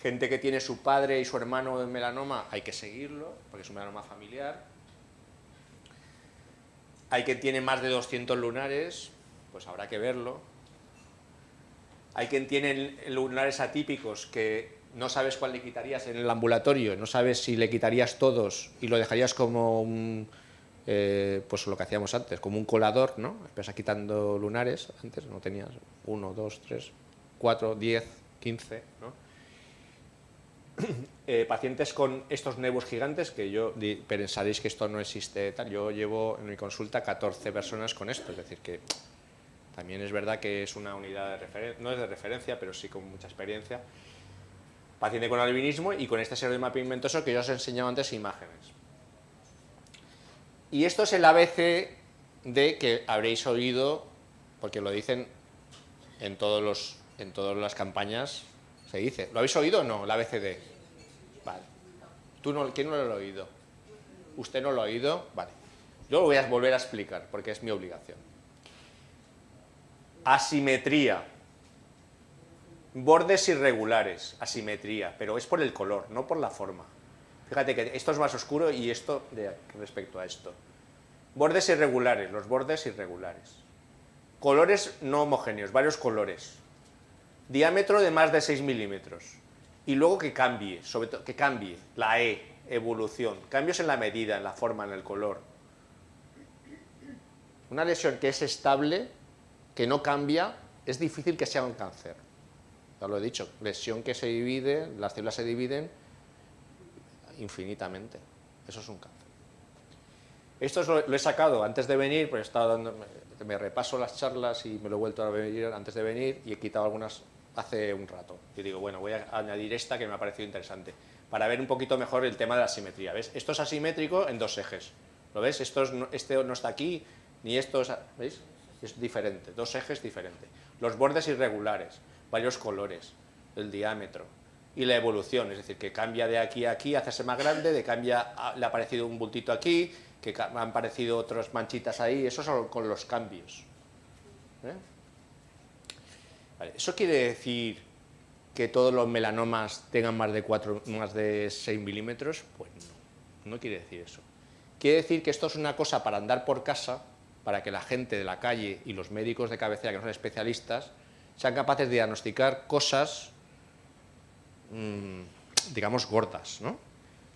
Gente que tiene su padre y su hermano en melanoma, hay que seguirlo, porque es un melanoma familiar. Hay quien tiene más de 200 lunares, pues habrá que verlo. Hay quien tiene lunares atípicos que no sabes cuál le quitarías en el ambulatorio, no sabes si le quitarías todos y lo dejarías como pues lo que hacíamos antes, como un colador, ¿no? Empiezas quitando lunares, antes no tenías 1, 2, 3, 4, 10, 15, ¿no? Pacientes con estos nevus gigantes, que pensaréis que esto no existe tal, yo llevo en mi consulta 14 personas con esto, es decir, que también es verdad que es una unidad de referencia, no es de referencia, pero sí con mucha experiencia. Paciente con albinismo y con este serodema pigmentoso que yo os he enseñado antes imágenes. Y esto es el ABCD que habréis oído, porque lo dicen en todas las campañas, se dice. ¿Lo habéis oído o no, el ABCD? Vale. ¿Quién no lo ha oído? ¿Usted no lo ha oído? Vale. Yo lo voy a volver a explicar, porque es mi obligación. Asimetría. Bordes irregulares, asimetría, pero es por el color, no por la forma. Fíjate que esto es más oscuro y esto respecto a esto. Bordes irregulares, los bordes irregulares. Colores no homogéneos, varios colores. Diámetro de más de 6 milímetros. Y luego que cambie, sobre todo que cambie, la evolución, cambios en la medida, en la forma, en el color. Una lesión que es estable, que no cambia, es difícil que sea un cáncer. Ya lo he dicho, lesión que se divide, las células se dividen infinitamente. Eso es un cáncer. Esto lo he sacado antes de venir, porque me repaso las charlas y me lo he vuelto a venir antes de venir y he quitado algunas hace un rato. Y digo, bueno, voy a añadir esta que me ha parecido interesante, para ver un poquito mejor el tema de la asimetría. ¿Ves? Esto es asimétrico en dos ejes. ¿Lo ves? Este no está aquí, ni esto, ¿veis? Es diferente, dos ejes diferentes. Los bordes irregulares, varios colores, el diámetro y la evolución, es decir, que cambia de aquí a aquí, hacerse más grande, le ha aparecido un bultito aquí, que han aparecido otras manchitas ahí, eso son con los cambios. Vale, ¿eso quiere decir que todos los melanomas tengan más de 6 milímetros? Pues no quiere decir eso. Quiere decir que esto es una cosa para andar por casa, para que la gente de la calle y los médicos de cabecera, que no son especialistas, sean capaces de diagnosticar cosas, digamos, gordas, ¿no?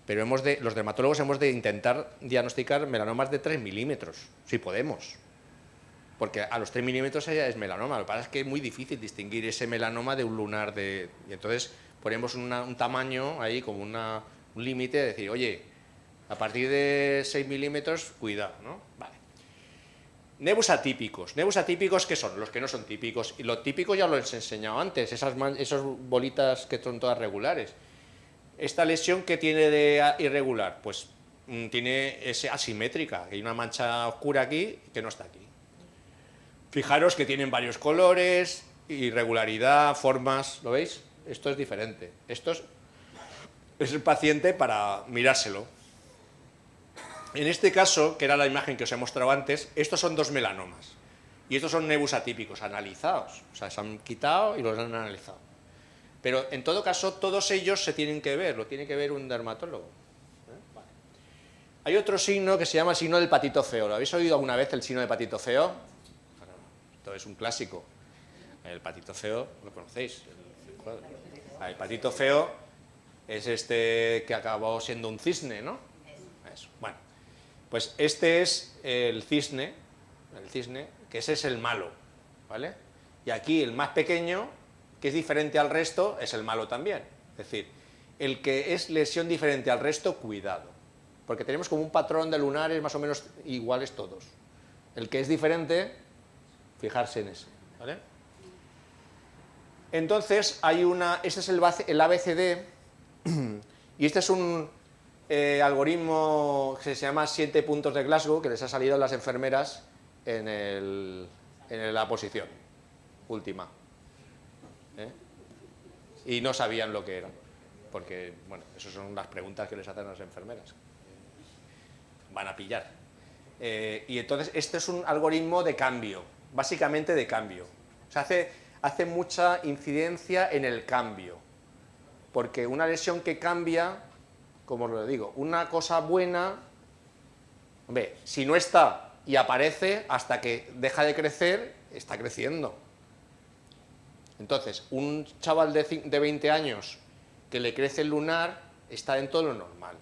Pero los dermatólogos hemos de intentar diagnosticar melanomas de 3 milímetros, si podemos. Porque a los 3 milímetros ya es melanoma. Lo que pasa es que es muy difícil distinguir ese melanoma de un lunar. Y entonces ponemos un tamaño ahí como un límite de decir, oye, a partir de 6 milímetros, cuidado, ¿no? Vale. Nevus atípicos. Nevus atípicos, ¿qué son? Los que no son típicos. Y lo típico ya lo he enseñado antes, esas bolitas que son todas regulares. ¿Esta lesión qué tiene de irregular? Pues es asimétrica, hay una mancha oscura aquí que no está aquí. Fijaros que tienen varios colores, irregularidad, formas, ¿lo veis? Esto es diferente. Esto es el paciente para mirárselo. En este caso, que era la imagen que os he mostrado antes, estos son dos melanomas. Y estos son nevus atípicos, analizados. O sea, se han quitado y los han analizado. Pero en todo caso, todos ellos se tienen que ver, lo tiene que ver un dermatólogo. Vale. Hay otro signo que se llama signo del patito feo. ¿Lo habéis oído alguna vez, el signo del patito feo? Esto es un clásico. El patito feo, ¿lo conocéis? El patito feo es este que acabó siendo un cisne, ¿no? Eso. Bueno, pues este es el cisne, que ese es el malo, ¿vale? Y aquí el más pequeño, que es diferente al resto, es el malo también. Es decir, el que es lesión diferente al resto, cuidado. Porque tenemos como un patrón de lunares más o menos iguales todos. El que es diferente, fijarse en ese, ¿vale? Entonces, este es el ABCD, y este es un algoritmo que se llama 7 puntos de Glasgow, que les ha salido a las enfermeras en la posición última. Y no sabían lo que era, porque, bueno, esas son las preguntas que les hacen las enfermeras. Van a pillar. Y entonces, este es un algoritmo de cambio, básicamente de cambio. O sea, hace mucha incidencia en el cambio, porque una lesión que cambia, como lo digo, una cosa buena, hombre, si no está y aparece, hasta que deja de crecer, está creciendo. Entonces, un chaval de 20 años que le crece el lunar está dentro de lo normal.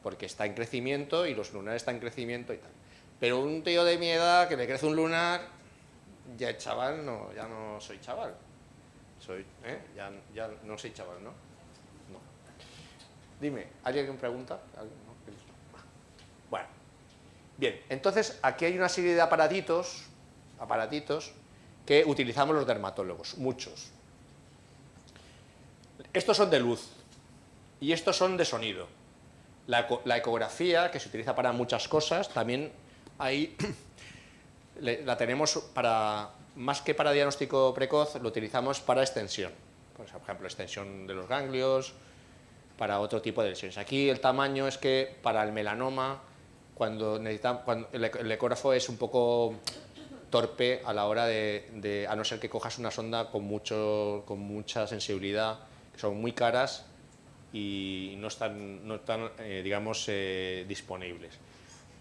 porque está en crecimiento y los lunares están en crecimiento y tal. Pero un tío de mi edad que le crece un lunar, ya es chaval, no, ya no soy chaval. Ya no soy chaval, ¿no? No. Dime, ¿alguien pregunta? ¿Alguien? ¿No? Bueno, bien, entonces aquí hay una serie de aparatitos que utilizamos los dermatólogos, muchos. Estos son de luz y estos son de sonido. La ecografía, que se utiliza para muchas cosas, también ahí la tenemos para, más que para diagnóstico precoz, lo utilizamos para extensión. Por ejemplo, extensión de los ganglios, para otro tipo de lesiones. Aquí el tamaño es que para el melanoma, cuando el ecógrafo es un poco torpe a la hora a no ser que cojas una sonda con mucha sensibilidad, que son muy caras y no están digamos, disponibles.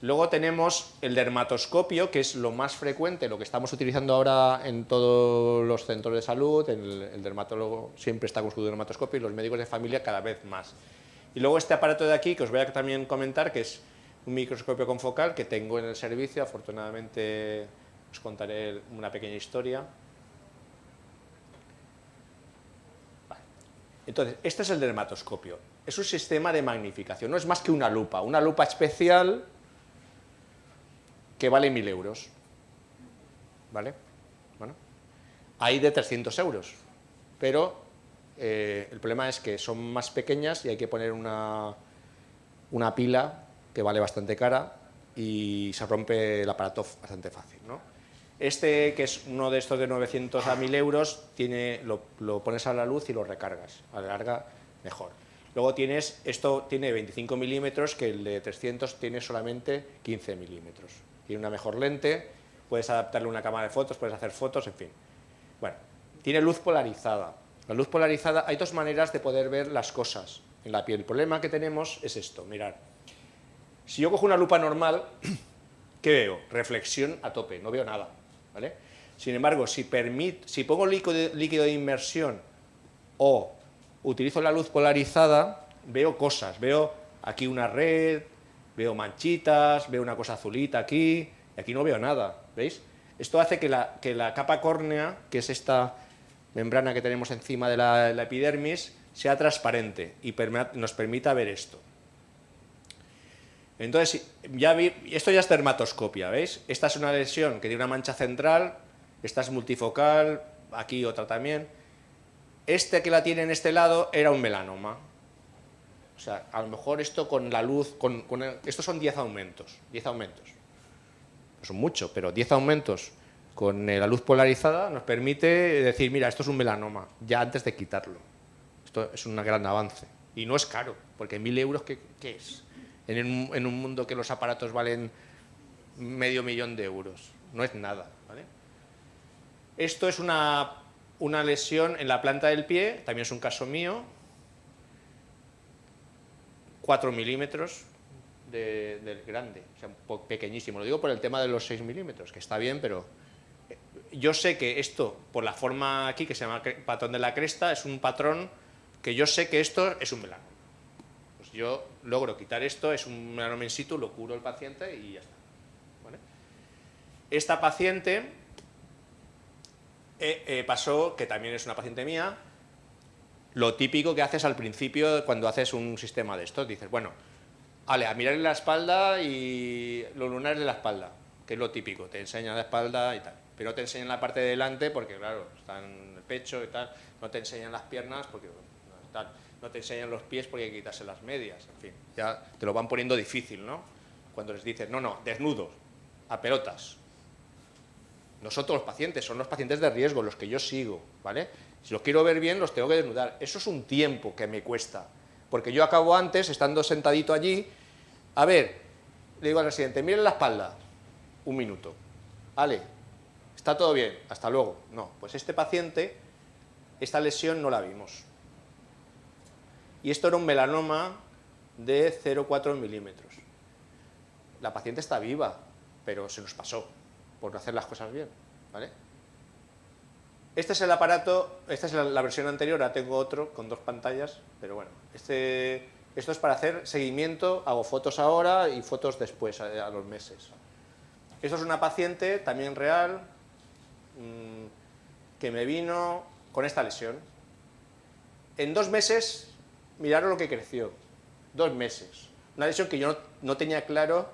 Luego tenemos el dermatoscopio, que es lo más frecuente, lo que estamos utilizando ahora en todos los centros de salud. El dermatólogo siempre está con su dermatoscopio y los médicos de familia cada vez más. Y luego este aparato de aquí, que os voy a también comentar, que es un microscopio confocal que tengo en el servicio. Afortunadamente os contaré una pequeña historia. Entonces, este es el dermatoscopio. Es un sistema de magnificación, no es más que una lupa especial que vale 1.000 euros. ¿Vale? Bueno, hay de 300 euros, pero el problema es que son más pequeñas y hay que poner una pila que vale bastante cara y se rompe el aparato bastante fácil, ¿no? Este, que es uno de estos de 900 a 1.000 euros, lo pones a la luz y lo recargas. A la larga, mejor. Luego esto tiene 25 milímetros, que el de 300 tiene solamente 15 milímetros. Tiene una mejor lente, puedes adaptarle una cámara de fotos, puedes hacer fotos, en fin. Bueno, tiene luz polarizada. La luz polarizada, hay dos maneras de poder ver las cosas en la piel. El problema que tenemos es esto, mirad. Si yo cojo una lupa normal, ¿qué veo? Reflexión a tope, no veo nada, ¿vale? Sin embargo, si pongo líquido de inmersión o utilizo la luz polarizada, veo cosas, veo aquí una red, veo manchitas, veo una cosa azulita aquí, y aquí no veo nada, ¿veis? Esto hace que la capa córnea, que es esta membrana que tenemos encima de la epidermis, sea transparente y nos permita ver esto. Entonces, esto ya es dermatoscopia, ¿veis? Esta es una lesión que tiene una mancha central, esta es multifocal, aquí otra también. Este que la tiene en este lado era un melanoma. O sea, a lo mejor esto con la luz, estos son 10 aumentos, 10 aumentos. No son mucho, pero 10 aumentos con la luz polarizada nos permite decir, mira, esto es un melanoma, ya antes de quitarlo. Esto es un gran avance. Y no es caro, porque 1.000 euros, ¿qué es? En un mundo que los aparatos valen $500.000 euros. No es nada, ¿vale? Esto es una lesión en la planta del pie, también es un caso mío, 4 milímetros del grande, o sea, pequeñísimo. Lo digo por el tema de los 6 milímetros, que está bien, pero yo sé que esto, por la forma aquí, que se llama patrón de la cresta, es un patrón que yo sé que esto es un melanoma. Pues yo logro quitar esto, es un melanoma in situ, lo curo al paciente y ya está. ¿Vale? Esta paciente pasó, que también es una paciente mía, lo típico que haces al principio cuando haces un sistema de estos, dices, bueno, vale, a mirar en la espalda y los lunares de la espalda, que es lo típico, te enseñan la espalda y tal, pero no te enseñan la parte de delante porque, claro, está en el pecho y tal, no te enseñan las piernas porque tal, no te enseñan los pies porque hay que quitarse las medias, en fin, ya te lo van poniendo difícil, ¿no? Cuando les dices, no, desnudos, a pelotas. Nosotros los pacientes, son los pacientes de riesgo, los que yo sigo, ¿vale? Si los quiero ver bien, los tengo que desnudar. Eso es un tiempo que me cuesta, porque yo acabo antes, estando sentadito allí, a ver, le digo al residente, miren la espalda, 1 minuto, vale, está todo bien, hasta luego. No, pues este paciente, esta lesión no la vimos. Y esto era un melanoma de 0,4 milímetros. La paciente está viva, pero se nos pasó por no hacer las cosas bien, ¿vale? Este es el aparato, esta es la versión anterior, ahora tengo otro con 2 pantallas, pero bueno, este Esto es para hacer seguimiento, hago fotos ahora y fotos después, a los meses. Esto es una paciente, también real, que me vino con esta lesión. En 2 meses, miraron lo que creció. 2 meses. Una lesión que yo no tenía claro.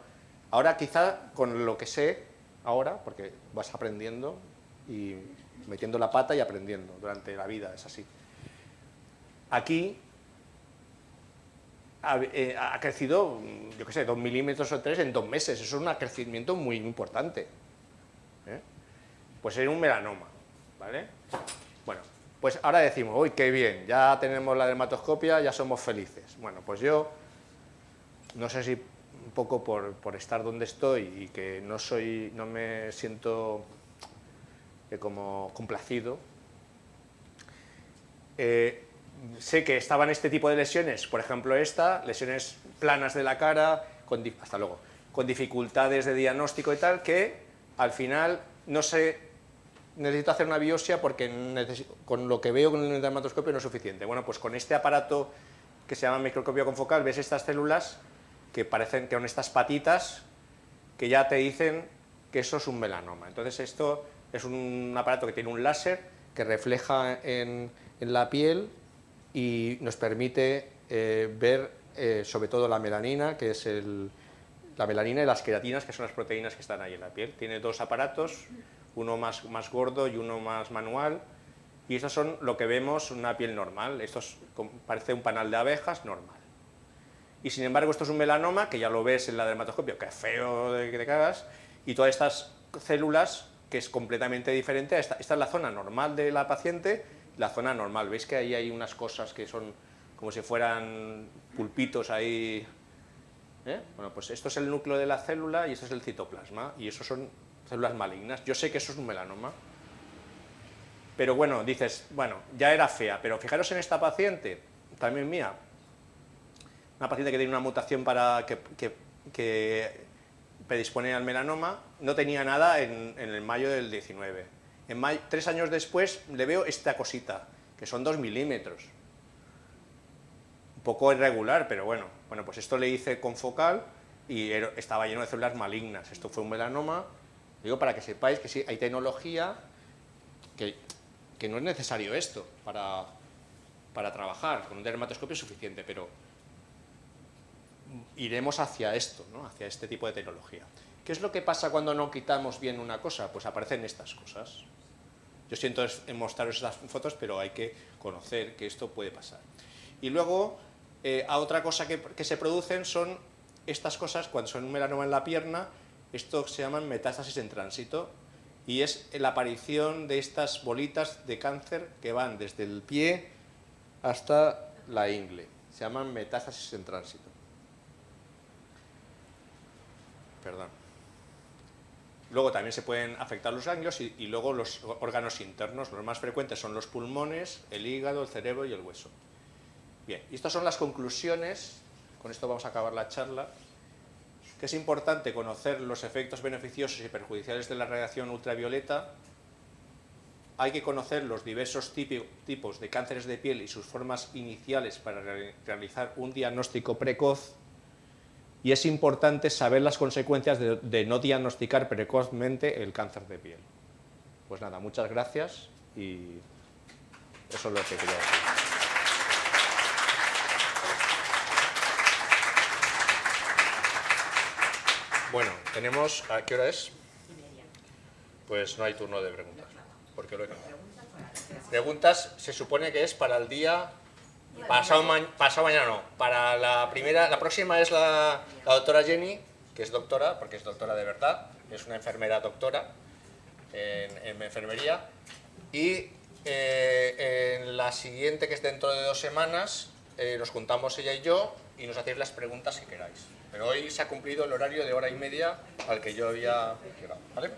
Ahora quizá con lo que sé ahora, porque vas aprendiendo y metiendo la pata y aprendiendo durante la vida, es así. Aquí ha crecido, yo qué sé, 2 milímetros o 3 en 2 meses. Eso es un crecimiento muy importante. Pues era un melanoma, ¿vale? Bueno, pues ahora decimos, uy, qué bien, ya tenemos la dermatoscopia, ya somos felices. Bueno, pues yo, no sé si un poco por estar donde estoy y que no me siento como complacido, sé que estaban este tipo de lesiones, por ejemplo lesiones planas de la cara, hasta luego, con dificultades de diagnóstico y tal, que al final no sé, necesito hacer una biopsia porque con lo que veo con el dermatoscopio no es suficiente. Bueno, pues con este aparato que se llama microscopio confocal, ves estas células que parecen que son estas patitas que ya te dicen que eso es un melanoma. Entonces esto es un aparato que tiene un láser que refleja en la piel y nos permite ver sobre todo la melanina, que es la melanina y las queratinas, que son las proteínas que están ahí en la piel. Tiene 2 aparatos, uno más gordo y uno más manual, y estos son lo que vemos en una piel normal. Esto parece un panal de abejas normal. Y sin embargo esto es un melanoma, que ya lo ves en la dermatoscopia, que feo de que te cagas, y todas estas células, que es completamente diferente. Esta es la zona normal de la paciente, la zona normal. ¿Veis que ahí hay unas cosas que son como si fueran pulpitos ahí? Bueno, pues esto es el núcleo de la célula y esto es el citoplasma, y eso son células malignas. Yo sé que eso es un melanoma, pero bueno, dices, bueno, ya era fea, pero fijaros en esta paciente, también mía, una paciente que tiene una mutación que predispone al melanoma, no tenía nada en el mayo del 19. 3 años después le veo esta cosita, que son 2 milímetros. Un poco irregular, pero bueno, pues esto le hice confocal y estaba lleno de células malignas. Esto fue un melanoma. Digo, para que sepáis que sí, hay tecnología, que no es necesario esto para trabajar. Con un dermatoscopio es suficiente, pero iremos hacia esto, ¿no? Hacia este tipo de tecnología. ¿Qué es lo que pasa cuando no quitamos bien una cosa? Pues aparecen estas cosas. Yo siento mostraros estas fotos, pero hay que conocer que esto puede pasar. Y luego, otra cosa que se producen son estas cosas, cuando son un melanoma en la pierna, esto se llaman metástasis en tránsito, y es la aparición de estas bolitas de cáncer que van desde el pie hasta la ingle. Se llaman metástasis en tránsito. Perdón. Luego también se pueden afectar los ganglios y luego los órganos internos. Los más frecuentes son los pulmones, el hígado, el cerebro y el hueso. Bien, y estas son las conclusiones. Con esto vamos a acabar la charla. Que es importante conocer los efectos beneficiosos y perjudiciales de la radiación ultravioleta. Hay que conocer los diversos tipos de cánceres de piel y sus formas iniciales para realizar un diagnóstico precoz. Y es importante saber las consecuencias de no diagnosticar precozmente el cáncer de piel. Pues nada, muchas gracias y eso es lo que quería decir. Bueno, tenemos... ¿A qué hora es? Pues no hay turno de preguntas, porque lo he cambiado. Preguntas se supone que es para el día... Pasado mañana no, para la próxima es la doctora Jenny, que es doctora, porque es doctora de verdad, es una enfermera doctora en enfermería, y en la siguiente, que es dentro de 2 semanas, nos juntamos ella y yo y nos hacéis las preguntas que queráis. Pero hoy se ha cumplido el horario de 1h30 al que yo había llegado, ¿vale?